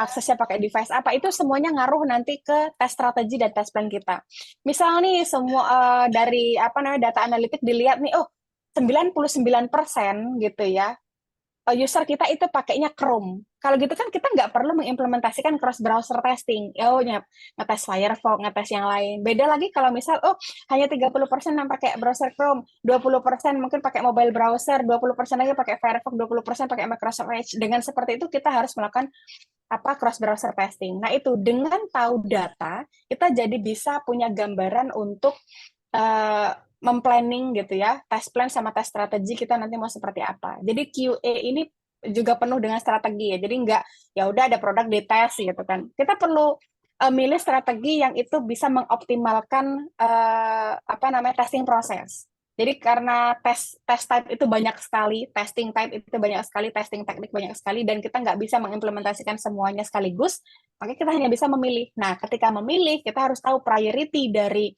aksesnya pakai device apa, itu semuanya ngaruh nanti ke tes strategi dan tes plan kita. Misal nih semua dari apa namanya data analitik dilihat nih, 99% gitu ya, user kita itu pakainya Chrome. Kalau gitu kan kita nggak perlu mengimplementasikan cross browser testing. Ngetes Firefox, ngetes yang lain. Beda lagi kalau misal hanya 30% yang pakai browser Chrome, 20% mungkin pakai mobile browser, 20% lagi pakai Firefox, 20% pakai Microsoft Edge. Dengan seperti itu kita harus melakukan apa, cross browser testing. Nah, itu dengan tahu data, kita jadi bisa punya gambaran untuk uh, memplanning gitu ya, test plan sama test strategi kita nanti mau seperti apa. Jadi QA ini juga penuh dengan strategi ya. Jadi nggak ya udah ada produk dites gitu kan. Kita perlu milih strategi yang itu bisa mengoptimalkan apa namanya, testing proses. Jadi karena test type itu banyak sekali, testing type itu banyak sekali, testing teknik banyak sekali, dan kita nggak bisa mengimplementasikan semuanya sekaligus, maka kita hanya bisa memilih. Nah, ketika memilih, kita harus tahu priority dari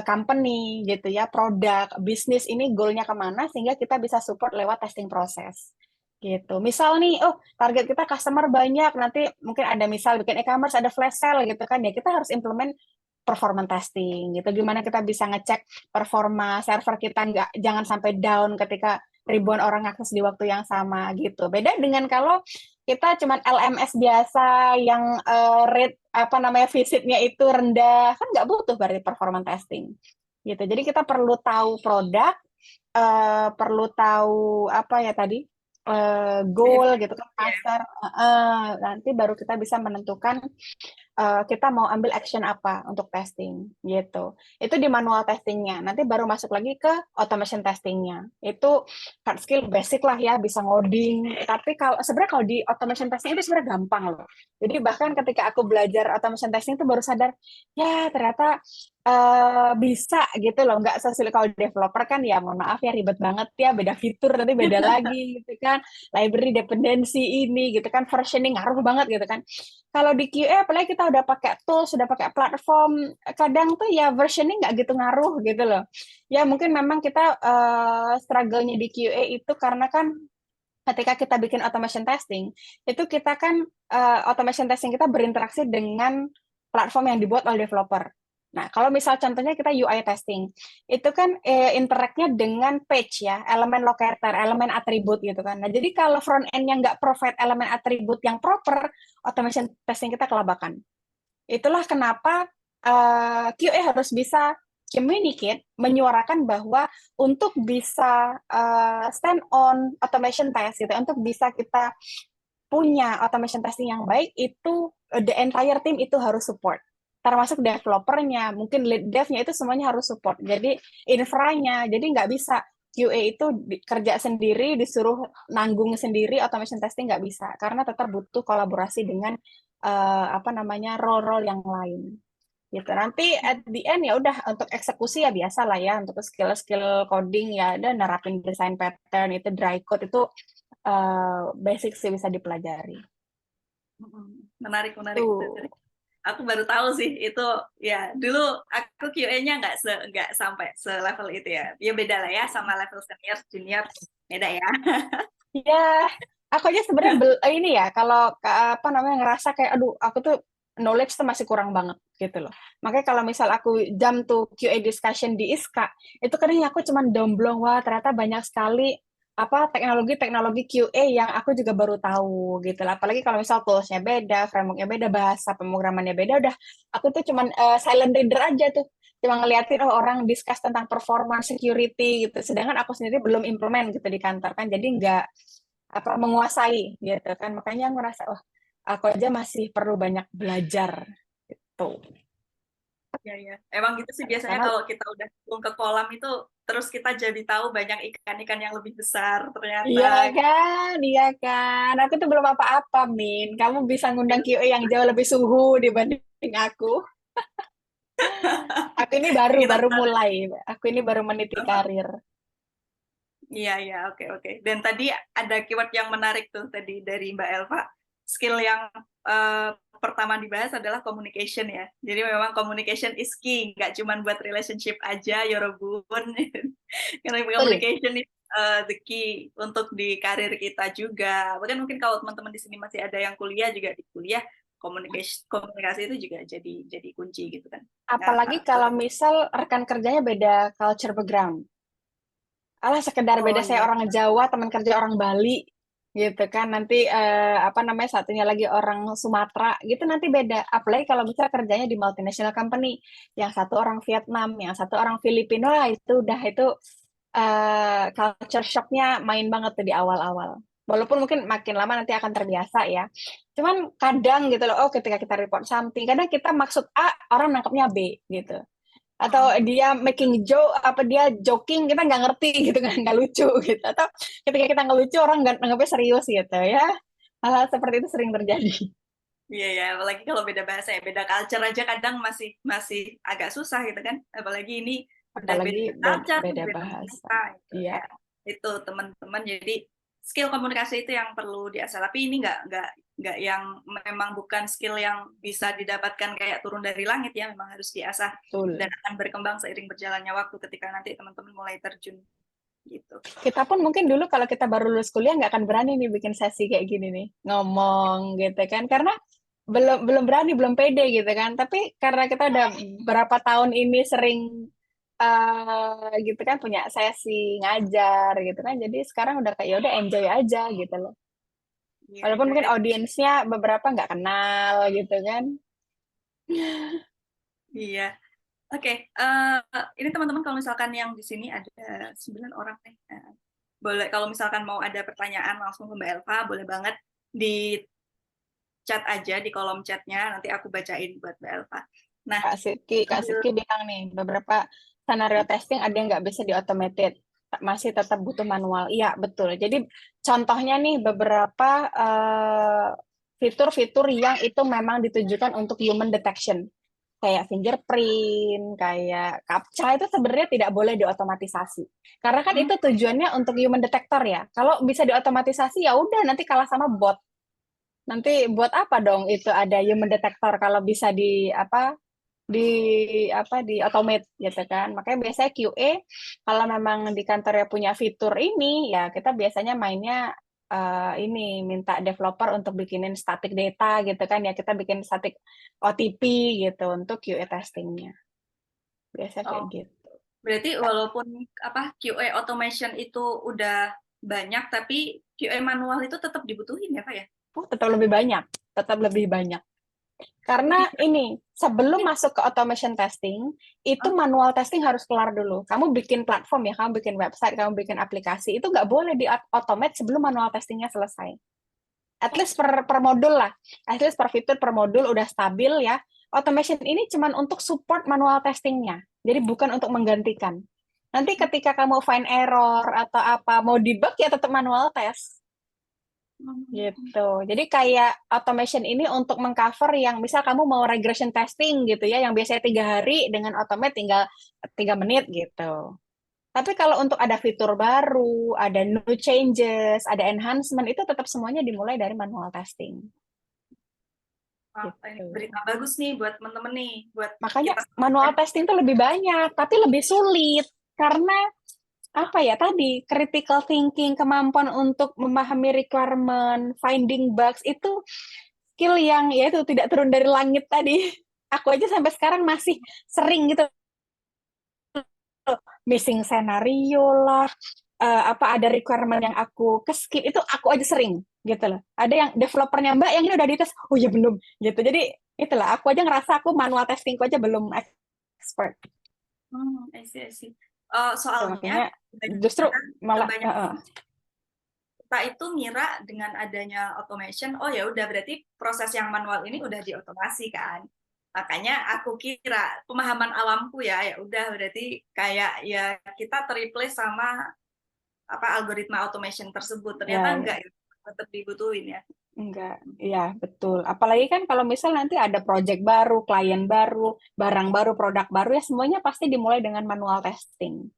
company gitu ya, produk, bisnis ini goalnya kemana, sehingga kita bisa support lewat testing proses gitu. Misal nih, target kita customer banyak, nanti mungkin ada misal bikin e-commerce, ada flash sale gitu kan, ya kita harus implement performance testing gitu. Gimana kita bisa ngecek performa server kita jangan sampai down ketika ribuan orang akses di waktu yang sama gitu. Beda dengan kalau kita cuman LMS biasa yang rate apa namanya visitnya itu rendah, kan nggak butuh berarti performance testing gitu. Jadi kita perlu tahu produk, perlu tahu apa ya tadi, goal gitu kan, pasar, nanti baru kita bisa menentukan kita mau ambil action apa untuk testing gitu. Itu di manual testingnya. Nanti baru masuk lagi ke automation testingnya. Itu hard skill basic lah ya, bisa ngoding. Tapi sebenarnya kalau di automation testing itu sebenarnya gampang loh. Jadi bahkan ketika aku belajar automation testing itu baru sadar, ya ternyata bisa gitu loh. Nggak sesulit kalau developer kan ya, mohon maaf ya, ribet banget ya, beda fitur nanti beda lagi gitu kan. Library dependency ini gitu kan, versioning ngaruh banget gitu kan. Kalau di QA apalagi kita udah pakai tools, sudah pakai platform, kadang tuh ya versioning nggak gitu ngaruh gitu loh. Ya mungkin memang kita struggle-nya di QA itu karena kan ketika kita bikin automation testing, itu kita kan automation testing kita berinteraksi dengan platform yang dibuat oleh developer. Nah, kalau misal contohnya kita UI testing, itu kan interact-nya dengan page ya, elemen locator, elemen atribut gitu kan. Nah, jadi kalau front end-nya nggak provide elemen atribut yang proper, automation testing kita kelabakan. Itulah kenapa QA harus bisa communicate, menyuarakan bahwa untuk bisa stand on automation test gitu, untuk bisa kita punya automation testing yang baik, itu the entire team itu harus support, termasuk developernya, mungkin lead devnya itu semuanya harus support. Jadi infranya, jadi nggak bisa QA itu kerja sendiri, disuruh nanggung sendiri automation testing, nggak bisa, karena tetap butuh kolaborasi dengan apa namanya, role-role yang lain gitu. Nanti at the end ya udah, untuk eksekusi ya biasa lah ya, untuk skill-skill coding ya ada, nerapin design pattern itu, dry code itu basic sih, bisa dipelajari. Menarik, menarik. Tuh. aku baru tahu sih itu ya. Dulu aku QA-nya nggak sampai selevel itu ya. Ya beda lah ya sama level senior, junior beda ya. Ya, aku aja sebenarnya ini ya, kalau apa namanya ngerasa kayak, aduh, aku tuh knowledge tuh masih kurang banget gitu loh. Makanya kalau misal aku jam tuh QA discussion di ISKA, itu kadang aku cuman domblong, wah ternyata banyak sekali apa teknologi-teknologi QA yang aku juga baru tahu gitu lah. Apalagi kalau misal toolsnya beda, frameworknya beda, bahasa pemrogramannya beda, udah aku tuh cuman silent reader aja tuh. Cuma ngeliatin oh orang discuss tentang performance security gitu. Sedangkan aku sendiri belum implement gitu di kantor kan. Jadi nggak apa menguasai gitu kan. Makanya aku ngerasa oh aku aja masih perlu banyak belajar gitu. Ya, ya. Emang gitu sih biasanya Karena kalau kita udah turun ke kolam itu terus kita jadi tahu banyak ikan-ikan yang lebih besar iya ternyata. kan, iya kan. Aku tuh belum apa-apa, Min. Kamu bisa ngundang QA yang jauh lebih suhu dibanding aku. Aku ini baru Kita baru mulai. Aku ini baru meniti karir. iya, iya, oke, oke. Dan tadi ada keyword yang menarik tuh tadi dari Mbak Elva. Skill yang eh, pertama dibahas adalah communication ya. Jadi memang communication is key, nggak cuma buat relationship aja, Yorobun. Karena Betul. communication is the key untuk di karir kita juga. Bahkan mungkin kalau teman-teman di sini masih ada yang kuliah juga di kuliah, komunikasi itu juga jadi kunci gitu kan. Nah, Apalagi kalau misal rekan kerjanya beda culture background. Alah sekedar oh beda saya iya. orang Jawa, teman kerja orang Bali gitu kan. Nanti apa namanya satunya lagi orang Sumatera gitu nanti beda. Apalagi kalau misalnya kerjanya di multinational company, yang satu orang Vietnam, yang satu orang Filipina, wah itu udah itu culture shocknya main banget tuh di awal-awal. Walaupun mungkin makin lama nanti akan terbiasa ya. Cuman kadang gitu loh, oh ketika kita report something, kadang kita maksud A, orang nangkepnya B gitu atau dia making joke apa dia joking kita nggak ngerti gitu kan nggak lucu gitu atau ketika kita nggak lucu orang nggak nganggapnya serius gitu ya hal seperti itu sering terjadi Iya ya, apalagi kalau beda bahasa ya, beda culture aja kadang masih masih agak susah gitu kan. Apalagi ini udah apalagi beda beda, culture, beda beda bahasa bahasa gitu iya ya. Itu teman-teman jadi skill komunikasi itu yang perlu diasah. Tapi ini nggak yang memang bukan skill yang bisa didapatkan kayak turun dari langit ya, memang harus diasah dan betul akan berkembang seiring berjalannya waktu ketika nanti teman-teman mulai terjun gitu. kita pun mungkin dulu kalau kita baru lulus kuliah nggak akan berani nih bikin sesi kayak gini nih ngomong gitu kan karena belum belum berani belum pede gitu kan tapi karena kita udah berapa tahun ini sering gitu kan punya sesi ngajar gitu kan jadi sekarang udah kayak ya udah enjoy aja gitu loh Iya, walaupun iya. mungkin audiensnya beberapa nggak kenal gitu kan Iya. Oke, ini teman-teman kalau misalkan yang di sini ada 9 orang nih. Boleh kalau misalkan mau ada pertanyaan langsung ke Mbak Elva, boleh banget di chat aja di kolom chatnya, nanti aku bacain buat Mbak Elva. Nah, Kak sambil Sidki bilang nih beberapa scenario testing ada yang nggak bisa di automated masih tetap butuh manual iya betul jadi contohnya nih beberapa fitur-fitur yang itu memang ditujukan untuk human detection kayak fingerprint, kayak CAPTCHA itu sebenarnya tidak boleh diotomatisasi. Karena kan itu tujuannya untuk human detector ya. Kalau bisa diotomatisasi ya udah nanti kalah sama bot. Nanti buat apa dong itu ada human detector kalau bisa di automate gitu kan. Makanya biasanya QA kalau memang di kantornya punya fitur ini ya kita biasanya mainnya ini minta developer untuk bikinin static data gitu kan ya kita bikin static OTP gitu untuk QA testingnya biasa kayak oh, gitu. berarti walaupun apa QA automation itu udah banyak, tapi QA manual itu tetap dibutuhin ya, Pak ya? Oh, tetap lebih banyak. Lebih Karena ini, sebelum lebih. masuk ke automation testing, itu Oh, manual testing harus kelar dulu. Kamu bikin platform ya, kamu bikin website, kamu bikin aplikasi, itu nggak boleh di automate sebelum manual testingnya selesai. At least per modul lah, at least per fitur per modul udah stabil ya. Automation ini cuma untuk support manual testingnya, jadi bukan untuk menggantikan. Nanti ketika kamu find error atau apa, mau debug ya tetap manual test. Gitu. Jadi kayak automation ini untuk mengcover yang misal kamu mau regression testing gitu ya, yang biasanya 3 hari dengan automate tinggal 3 menit gitu. Tapi kalau untuk ada fitur baru, ada new changes, ada enhancement itu tetap semuanya dimulai dari manual testing. Wah, ini gitu. berita bagus nih buat temen-temen nih, buat Makanya kita. manual testing tuh lebih banyak, tapi lebih sulit karena apa ya tadi critical thinking, kemampuan untuk memahami requirement, finding bugs itu skill yang ya itu tidak turun dari langit tadi. Aku aja sampai sekarang masih sering gitu missing scenario lah, apa ada requirement yang aku ke skip itu aku aja sering gitu loh. Ada yang developernya Mbak yang ini udah dites, oh ya belum gitu. Jadi itulah aku aja ngerasa aku manual testingku aja belum expert. I see, I see. Tuh, Soalnya makanya justru malah banyak kita itu ngira dengan adanya automation, oh ya udah berarti proses yang manual ini udah diotomasi kan. Makanya aku kira pemahaman awamku ya udah berarti kayak ya kita terreplace sama apa algoritma automation tersebut. Ternyata ya ya enggak, tetap dibutuhin ya. enggak ya betul. Apalagi kan kalau misal nanti ada project baru, klien baru, barang baru, produk baru ya semuanya pasti dimulai dengan manual testing.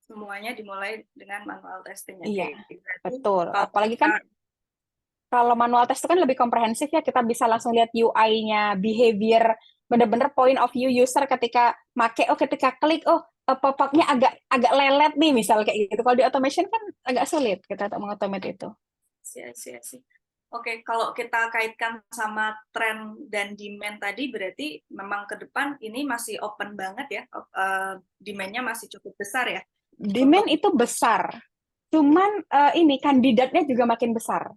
Semuanya dimulai dengan manual testing ya. Iya, Oke, berarti betul. kalau Apalagi kan kalau manual test itu kan lebih komprehensif ya, kita bisa langsung lihat UI-nya, behavior, bener-bener point of view user ketika make, oh ketika klik, oh pop-up-nya agak agak lelet nih, misal kayak gitu. Kalau di automation kan agak sulit kita untuk mengautomate itu. sih. Oke, kalau kita kaitkan sama tren dan demand tadi, berarti memang ke depan ini masih open banget ya, demand-nya masih cukup besar ya Demand untuk itu besar, cuman ini kandidatnya juga makin besar.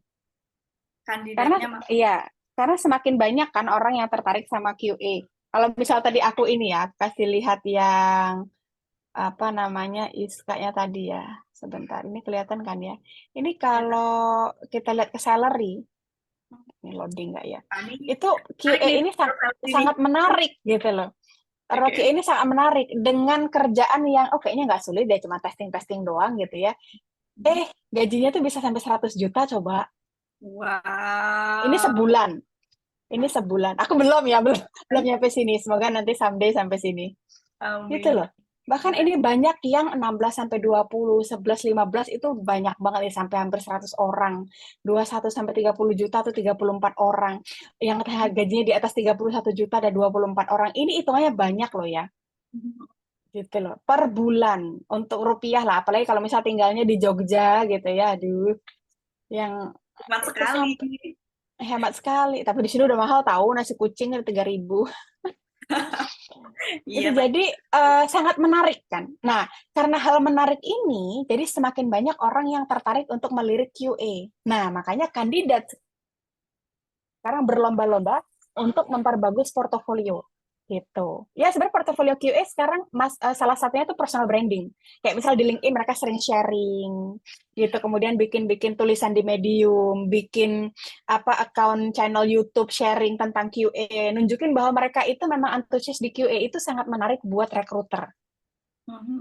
Karena kandidatnya. iya, karena semakin banyak kan orang yang tertarik sama QA. Kalau misal tadi aku ini ya, kasih lihat yang apa namanya iskanya tadi ya. Sebentar, ini kelihatan kan ya. Ini kalau kita lihat ke salary, ini loading nggak ya? Ini Itu menarik QA nih ini profil ini. sangat menarik gitu loh. Role QA Oke. ini sangat menarik dengan kerjaan yang oh kayaknya nggak sulit deh, cuma testing-testing doang gitu ya. Gajinya tuh bisa sampai 100 juta coba. Ini Wow. sebulan. Ini sebulan. Aku belum ya, belum belum nyampe sini. Semoga nanti someday sampai sini. Gitu Amin. loh. Bahkan Menarik. ini banyak yang 16 sampai 20, 11 15 itu banyak banget nih sampai hampir 100 orang. 21 sampai 30 juta atau 34 orang. Yang gajinya di atas 31 juta ada 24 orang. Ini hitungannya banyak loh ya. Gitu loh. Per bulan untuk rupiah lah. Apalagi kalau misal tinggalnya di Jogja gitu ya. Aduh, yang Cepat itu sekali. sampai hemat sekali. Tapi di sini udah mahal tahu nasi kucing ada 3.000. Iya, Itu jadi sangat menarik kan. Nah, karena hal menarik ini, jadi semakin banyak orang yang tertarik untuk melirik QA. Nah, makanya kandidat sekarang berlomba-lomba untuk memperbagus portofolio gitu. Ya sebenarnya portofolio QA sekarang salah satunya itu personal branding. Kayak misal di LinkedIn mereka sering sharing gitu, kemudian bikin-bikin tulisan di Medium, bikin apa account channel YouTube sharing tentang QA, nunjukin bahwa mereka itu memang antusias di QA itu sangat menarik buat recruiter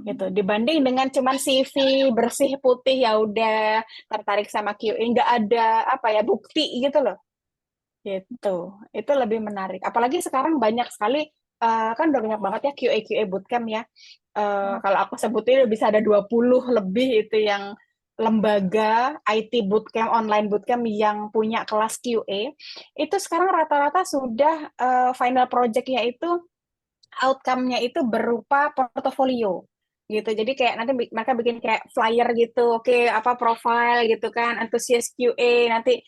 gitu. Dibanding dengan cuman CV bersih putih ya udah tertarik sama QA nggak ada apa ya bukti gitu loh. Gitu. Itu lebih menarik. Apalagi sekarang banyak sekali kan udah banyak banget ya QA bootcamp ya. Kalau aku sebutin bisa ada 20 lebih itu yang lembaga IT bootcamp, online bootcamp yang punya kelas QA. Itu sekarang rata-rata sudah final project-nya itu outcome-nya itu berupa portofolio gitu. Jadi kayak nanti mereka bikin kayak flyer gitu, oke apa profile gitu kan, antusias QA nanti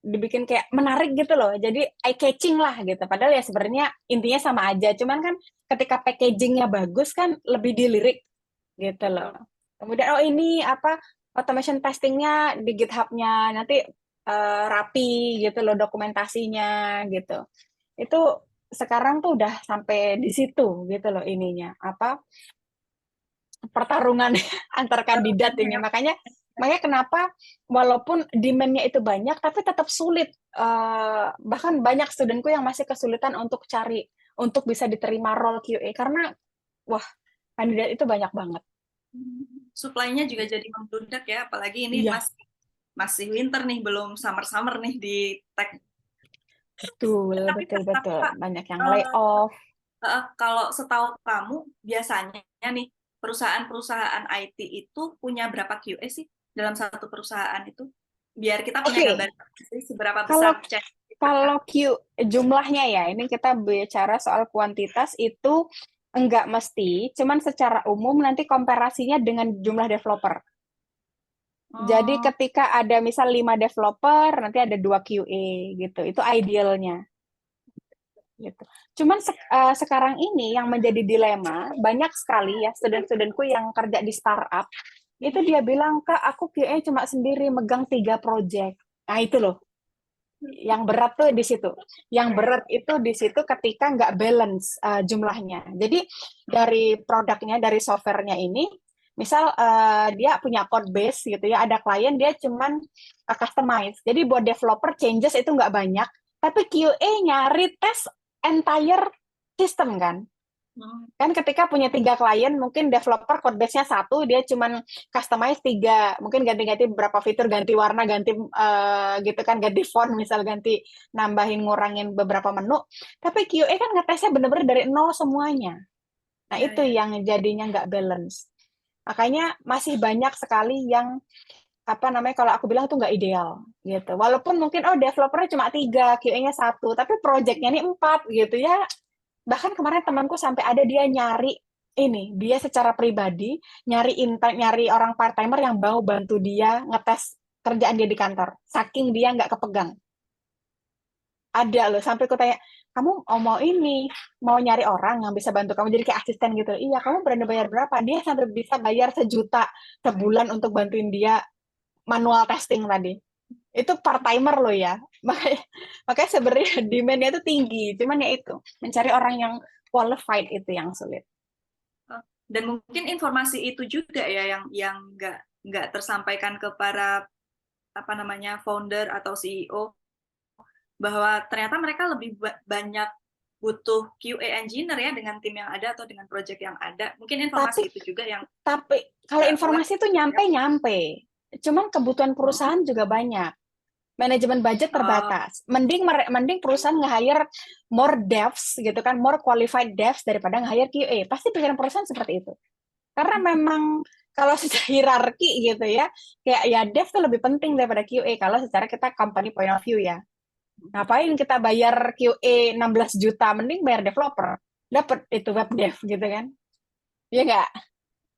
dibikin kayak menarik gitu loh. Jadi eye catching lah gitu. Padahal ya sebenarnya intinya sama aja. Cuman kan ketika packagingnya bagus kan lebih dilirik gitu loh. betul. Kemudian oh ini apa automation testingnya di GitHub-nya nanti rapi gitu loh dokumentasinya gitu. Itu sekarang tuh udah sampai di situ gitu loh ininya apa pertarungan antar kandidat ini makanya makanya kenapa walaupun demand-nya itu banyak tapi tetap sulit bahkan banyak studentku yang masih kesulitan untuk cari untuk bisa diterima role QA karena wah kandidat itu banyak banget. Supply-nya juga jadi membludak ya, apalagi ini Iya, masih winter nih, belum summer-summer nih di tech. betul Tapi betul betul Kak, banyak yang eh, layoff. kalau setahu kamu, biasanya nih perusahaan-perusahaan IT itu punya berapa QA sih dalam satu perusahaan itu? Biar kita punya Oke, gambaran sih seberapa kalau besar chance. Kalau jumlahnya ya, ini kita bicara soal kuantitas itu enggak mesti, cuman secara umum nanti komparasinya dengan jumlah developer. Jadi Oh, ketika ada misal 5 developer, nanti ada 2 QA gitu. Itu idealnya gitu. Cuman sekarang ini yang menjadi dilema, banyak sekali ya student-studentku yang kerja di startup, itu dia bilang, "Kak, aku QA cuma sendiri megang 3 project." Nah, itu loh. Yang berat tuh di situ. Yang berat itu di situ ketika nggak balance jumlahnya. Jadi dari produknya, dari softwarenya ini, misal dia punya code base gitu ya, ada klien dia cuman customize. Jadi buat developer changes itu nggak banyak, tapi QA nyari tes entire system kan. hmm, Kan ketika punya 3 klien, mungkin developer code base-nya satu, dia cuman customize 3, mungkin ganti-ganti beberapa fitur, ganti warna, ganti gitu kan, ganti font, misal ganti nambahin, ngurangin beberapa menu. Tapi QA kan ngetesnya bener-bener dari nol semuanya. Nah, ya, itu ya. yang jadinya nggak balance. Makanya masih banyak sekali yang apa namanya kalau aku bilang tuh nggak ideal gitu. Walaupun mungkin developernya cuma 3, QA-nya satu, tapi project-nya ini 4 gitu ya. Bahkan kemarin temanku sampai ada dia nyari ini, dia secara pribadi nyari intern, nyari orang part timer yang mau bantu dia ngetes kerjaan dia di kantor. Saking dia nggak kepegang. Ada loh, sampai aku tanya, kamu mau ini, mau nyari orang yang bisa bantu kamu jadi kayak asisten gitu. Iya, kamu berani bayar berapa? Dia sampai bisa bayar 1 juta sebulan untuk bantuin dia manual testing tadi. Itu part timer loh ya. Makanya, makanya sebenarnya demand-nya itu tinggi. Cuman ya itu, mencari orang yang qualified itu yang sulit. Oh, dan mungkin informasi itu juga ya yang nggak tersampaikan ke para apa namanya founder atau CEO bahwa ternyata mereka lebih banyak butuh QA engineer ya dengan tim yang ada atau dengan project yang ada. Mungkin Tapi informasi itu juga yang tapi kalau nggak aware. informasi itu nyampe-nyampe. Cuman kebutuhan Oh, perusahaan juga banyak. Manajemen budget oh, terbatas. Mending perusahaan nge-hire more devs gitu kan, more qualified devs daripada nge-hire QA. Pasti pikiran perusahaan seperti itu. Karena memang kalau secara hierarki gitu ya, kayak ya dev tuh lebih penting daripada QA kalau secara kita company point of view ya. Ngapain kita bayar QA 16 juta, mending bayar developer. Dapat itu web dev gitu kan. Iya nggak?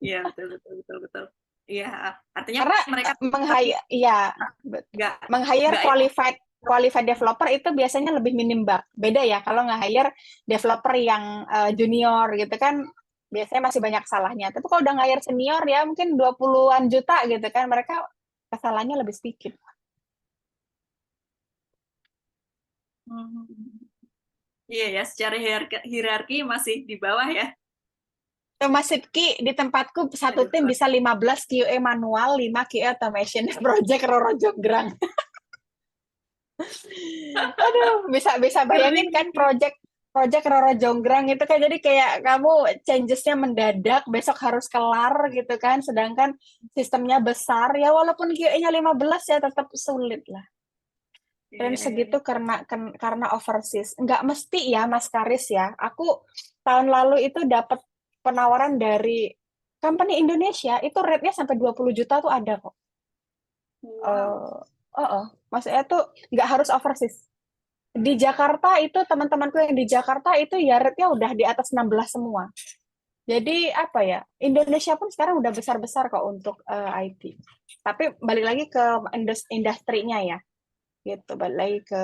iya betul betul betul betul. Iya, artinya Karena mereka tapi meng-hire ya nggak meng-hire nggak ini. qualified developer itu biasanya lebih minim bug. Beda ya kalau nge-hire developer yang junior gitu kan biasanya masih banyak salahnya. Tapi kalau udah nge-hire senior ya mungkin 20-an juta gitu kan mereka kesalahannya lebih sedikit. Hmm. Iya ya, secara hierarki masih di bawah ya. Mas Sidki di tempatku satu Aduh, tim bisa 15 QA manual, 5 QA automation project Roro Jonggrang. Aduh, bisa bisa ngeri. bayangin kan project project Roro Jonggrang itu kan jadi kayak kamu changesnya mendadak, besok harus kelar gitu kan, sedangkan sistemnya besar ya walaupun QA-nya 15 ya tetap sulit lah. Dan Iya, iya, segitu iya. karena overseas. Nggak mesti ya Mas Karis ya. Aku tahun lalu itu dapat penawaran dari company Indonesia itu rate-nya sampai 20 juta tuh ada kok. Wow. Maksudnya tuh nggak harus overseas. Di Jakarta itu teman-temanku yang di Jakarta itu ya rate-nya udah di atas 16 semua. Jadi apa ya, Indonesia pun sekarang udah besar-besar kok untuk IT. Tapi balik lagi ke industrinya ya, gitu. Balik lagi ke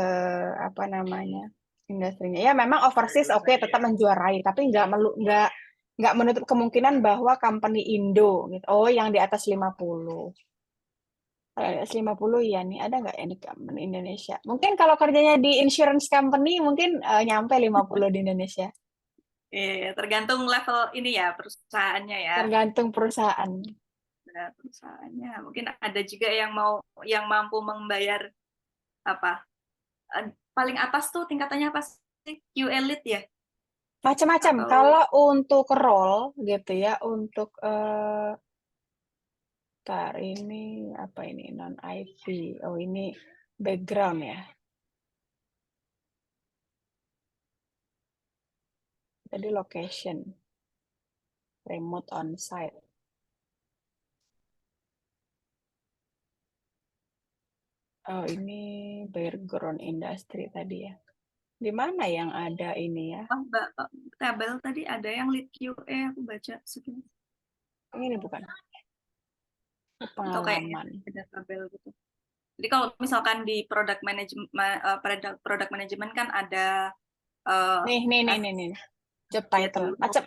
apa namanya industrinya. Ya memang overseas oke tetap menjuarai, tapi nggak menutup kemungkinan bahwa company Indo gitu. Oh yang di atas 50. Kalau di atas 50 ya nih ada nggak yang di company Indonesia? Mungkin kalau kerjanya di insurance company mungkin nyampe 50 di Indonesia. Iya, iya, tergantung level ini ya perusahaannya ya. Tergantung perusahaan. Nah, perusahaannya mungkin ada juga yang mampu membayar apa paling atas tuh tingkatannya apa sih? Q Elite ya Macam-macam. atau Kalau untuk role gitu ya, untuk tar ini apa ini non IT. Oh ini background ya. Jadi location, remote on site. Oh ini background industry tadi ya. Di mana yang ada ini ya? Oh, tabel tadi ada yang lead QA aku baca segini. Ini bukan Atau kayaknya pengalaman. ada tabel gitu. Jadi kalau misalkan di product management kan ada Nih. Job associate title. dulu. Macam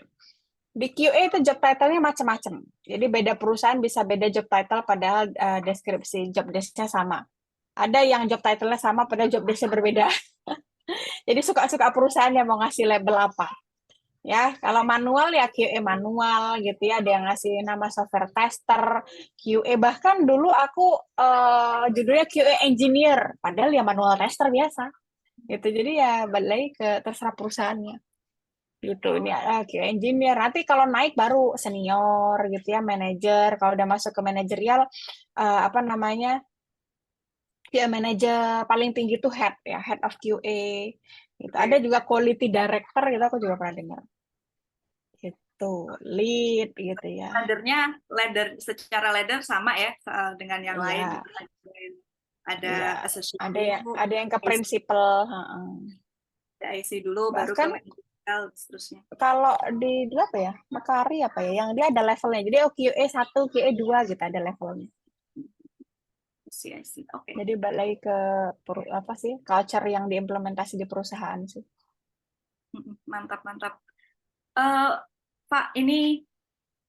di QA itu job title-nya macam-macam. Jadi beda perusahaan bisa beda job title padahal deskripsi job desk-nya sama. Ada yang job title-nya sama padahal job desk-nya berbeda. Jadi suka-suka perusahaan yang mau ngasih label apa. Ya, kalau manual ya QA manual gitu ya, ada yang ngasih nama software tester, QA, bahkan dulu aku judulnya QA engineer, padahal ya manual tester biasa. Gitu. Jadi ya balik lagi ke terserah perusahaannya. Gitu. Ini QA engineer. Nanti kalau naik baru senior gitu ya, manager. Kalau udah masuk ke manajerial apa namanya? QA manager paling tinggi itu head ya, head of QA. Gitu. Ada juga quality director gitu, aku juga pernah dengar. Gitu, lead gitu ya. Secara ladder sama ya dengan yang lain Iya, gitu. Ada iya. associate Ada ya, dulu, ada yang ke IC, principal. IC dulu, baru ke Bahkan managerial, seterusnya. kalau di apa ya, Makari apa ya, yang dia ada levelnya. Jadi QA 1, QA 2 gitu ada levelnya. IC. Oke. Jadi balik lagi ke apa sih, culture yang diimplementasi di perusahaan sih. Mantap. Pak, ini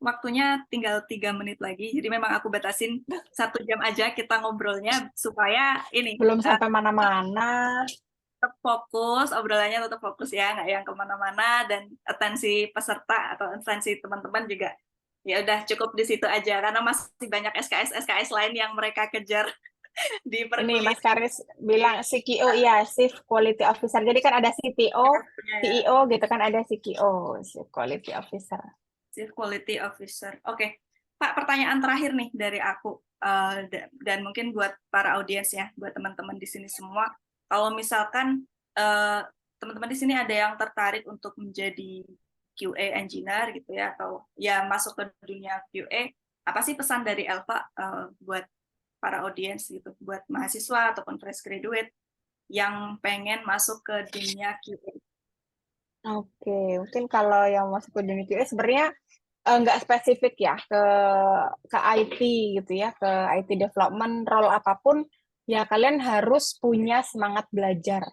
waktunya tinggal 3 menit lagi. Jadi memang aku batasin 1 jam aja kita ngobrolnya supaya ini Belum sampai mana-mana. tetap fokus, obrolannya tetap fokus ya, nggak yang kemana-mana, dan atensi peserta atau atensi teman-teman juga ya udah cukup di situ aja karena masih banyak SKS lain yang mereka kejar di Ini perkuliahan. Mas Karis bilang CQO, ya, Chief Quality Officer. Jadi kan ada CTO, Ya. CEO gitu kan, ada CQO, Chief Quality Officer. Chief Quality Officer. Oke, Pak, pertanyaan terakhir nih dari aku dan mungkin buat para audiens ya, buat teman-teman di sini semua. Kalau misalkan teman-teman di sini ada yang tertarik untuk menjadi QA engineer gitu ya, atau ya masuk ke dunia QA, apa sih pesan dari Elva buat para audiens gitu, buat mahasiswa ataupun fresh graduate yang pengen masuk ke dunia QA? Oke, mungkin kalau yang masuk ke dunia QA sebenarnya nggak spesifik ya ke IT gitu ya, ke IT development, role apapun, ya kalian harus punya semangat belajar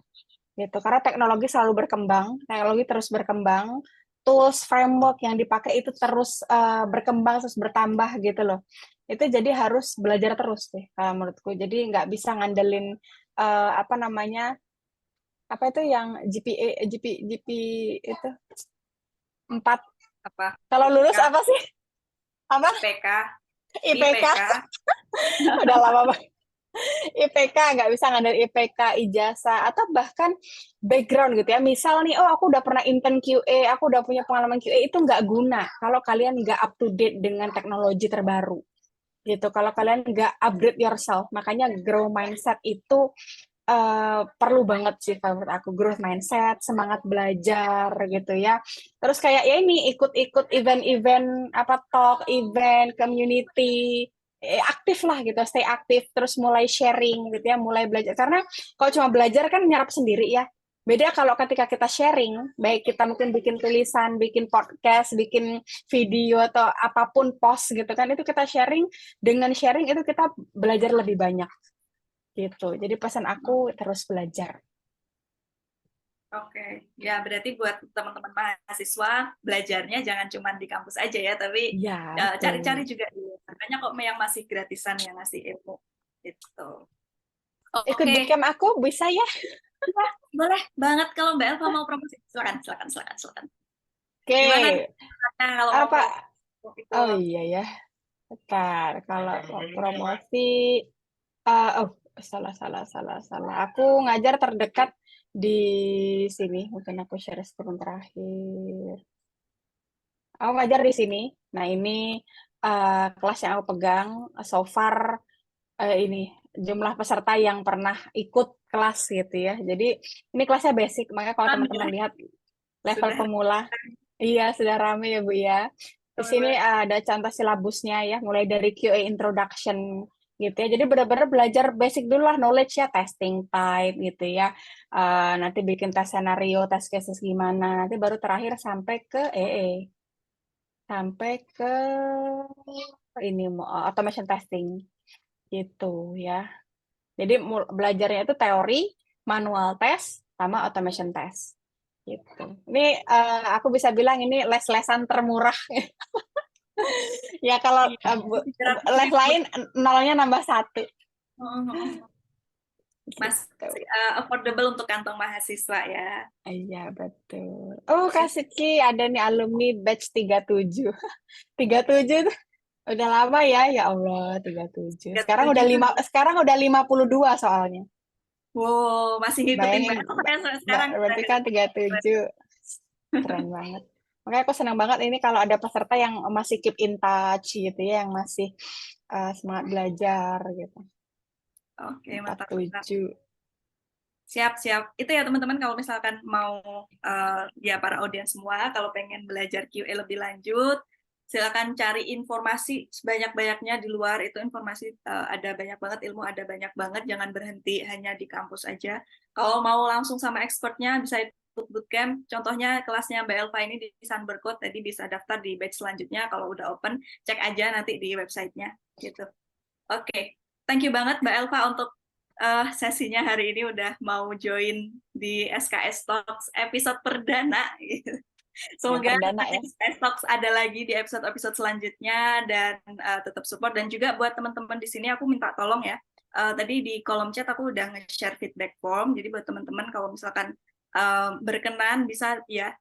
gitu. Karena teknologi selalu berkembang, teknologi terus berkembang, tools, framework yang dipakai itu terus berkembang, terus bertambah gitu loh. Itu jadi harus belajar terus deh kalau menurutku. Jadi nggak bisa ngandelin apa namanya, apa itu yang GP itu 4. Apa? Kalau lulus apa sih? Apa? IPK, IPK. IPK. Udah lama banget. IPK nggak bisa ngandalin IPK, ijazah, atau bahkan background gitu ya. Misal nih, oh aku udah pernah intern QA, aku udah punya pengalaman QA, itu nggak guna kalau kalian nggak up to date dengan teknologi terbaru gitu. Kalau kalian nggak upgrade yourself, makanya grow mindset itu perlu banget sih kalau menurut aku, growth mindset, semangat belajar gitu ya. Terus kayak ya ini ikut-ikut event-event apa talk, event, community, aktif lah gitu, stay aktif, terus mulai sharing gitu ya, mulai belajar. Karena kalau cuma belajar kan nyerap sendiri ya. Beda kalau ketika kita sharing, baik kita mungkin bikin tulisan, bikin podcast, bikin video atau apapun post gitu kan, itu kita sharing, dengan sharing itu kita belajar lebih banyak gitu. Jadi pesan aku terus belajar. Oke, ya berarti buat teman-teman mahasiswa belajarnya jangan cuma di kampus aja ya, tapi Ya, cari-cari betul. juga di luar. Banyak kok yang masih gratisan yang ngasih ilmu gitu. Ikut Oke, bootcamp aku bisa ya? ya, boleh banget kalau Mbak Elva mau promosi. Silakan. Oke. Gimana tuh caranya kalau mau Apa? Oh ikut? iya ya. Bentar, kalau mau promosi, oh salah. Aku ngajar terdekat di sini. Mungkin aku share screen terakhir. Aku ngajar di sini. Nah ini kelas yang aku pegang. So far ini jumlah peserta yang pernah ikut kelas gitu ya. Jadi ini kelasnya basic, makanya kalau Kan teman-teman ya, lihat level sudah pemula, iya sudah rame ya Bu ya. Di ramai sini banget. ada contoh silabusnya ya, mulai dari QA introduction gitu ya. Jadi benar-benar belajar basic dulu lah, knowledge ya, testing type gitu ya. Nanti bikin tes scenario, tes cases gimana, nanti baru terakhir sampai ke sampai ke ini automation testing gitu ya. Jadi belajarnya itu teori, manual test, sama automation test gitu. Ini aku bisa bilang ini les-lesan termurah. Ya kalau Iya, les lain nolnya nambah satu. masih Gitu. affordable untuk kantong mahasiswa ya. Iya, betul. Oh, Kak Siki ada nih alumni batch 37. 37 tuh udah lama ya, ya Allah, 37. Lihat tujuh tuh, Sekarang udah 52 soalnya. wow, masih ngikutin Bayangin, banget sampai sekarang. berarti kan 37. Keren banget. Makanya aku senang banget ini kalau ada peserta yang masih keep in touch gitu ya, yang masih semangat belajar gitu. Oke, mantap, mantap. 47. Siap, siap. Itu ya teman-teman kalau misalkan mau ya para audiens semua kalau pengen belajar QA lebih lanjut, silakan cari informasi sebanyak-banyaknya di luar itu informasi ada banyak banget, ilmu ada banyak banget, jangan berhenti hanya di kampus aja. Kalau mau langsung sama expertnya bisa ikut bootcamp. Contohnya kelasnya Mbak Elva ini di Sunbercode, tadi bisa daftar di batch selanjutnya kalau udah open, cek aja nanti di websitenya gitu. Oke, thank you banget Mbak Elva untuk sesinya hari ini udah mau join di SKS Talks episode perdana. Yang Semoga perdana ya. SKS Talks ada lagi di episode-episode selanjutnya dan tetap support. Dan juga buat teman-teman di sini aku minta tolong ya. Tadi di kolom chat aku udah nge-share feedback form. Jadi buat teman-teman kalau misalkan berkenan bisa ya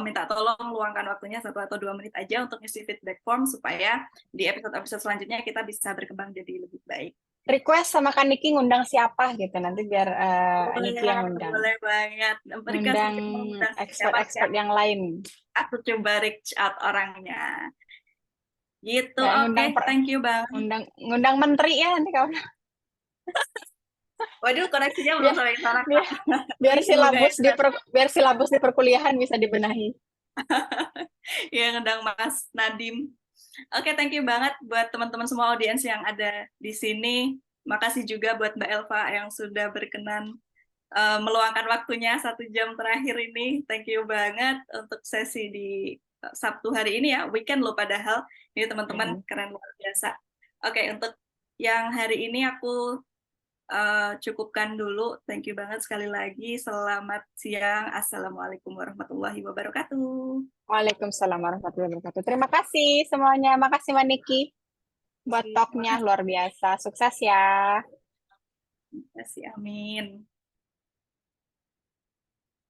minta tolong luangkan waktunya 1 atau 2 menit aja untuk ngisi feedback form supaya di episode-episode selanjutnya kita bisa berkembang jadi lebih baik. Request sama Kak Niki ngundang siapa gitu, nanti biar Niki yang undang. Boleh banget. Ngundang expert-expert yang lain. Aku coba reach out orangnya. Gitu, Ya, oke. Thank you banget. Ngundang menteri ya nanti kamu. Waduh, koneksinya belum sampai ke sana. Biar silabus di perkuliahan bisa dibenahi. Ya, ngundang Mas Nadim. Oke, thank you banget buat teman-teman semua audiens yang ada di sini. Makasih juga buat Mbak Elva yang sudah berkenan meluangkan waktunya 1 jam terakhir ini. Thank you banget untuk sesi di Sabtu hari ini ya, weekend loh padahal. Ini teman-teman keren luar biasa. Oke, untuk yang hari ini aku cukupkan dulu. Thank you banget sekali lagi. Selamat siang. Assalamualaikum warahmatullahi wabarakatuh. Waalaikumsalam warahmatullahi wabarakatuh. Terima kasih semuanya. Makasih Mbak Niki buat talk-nya luar biasa. Sukses ya. Terima kasih. Amin.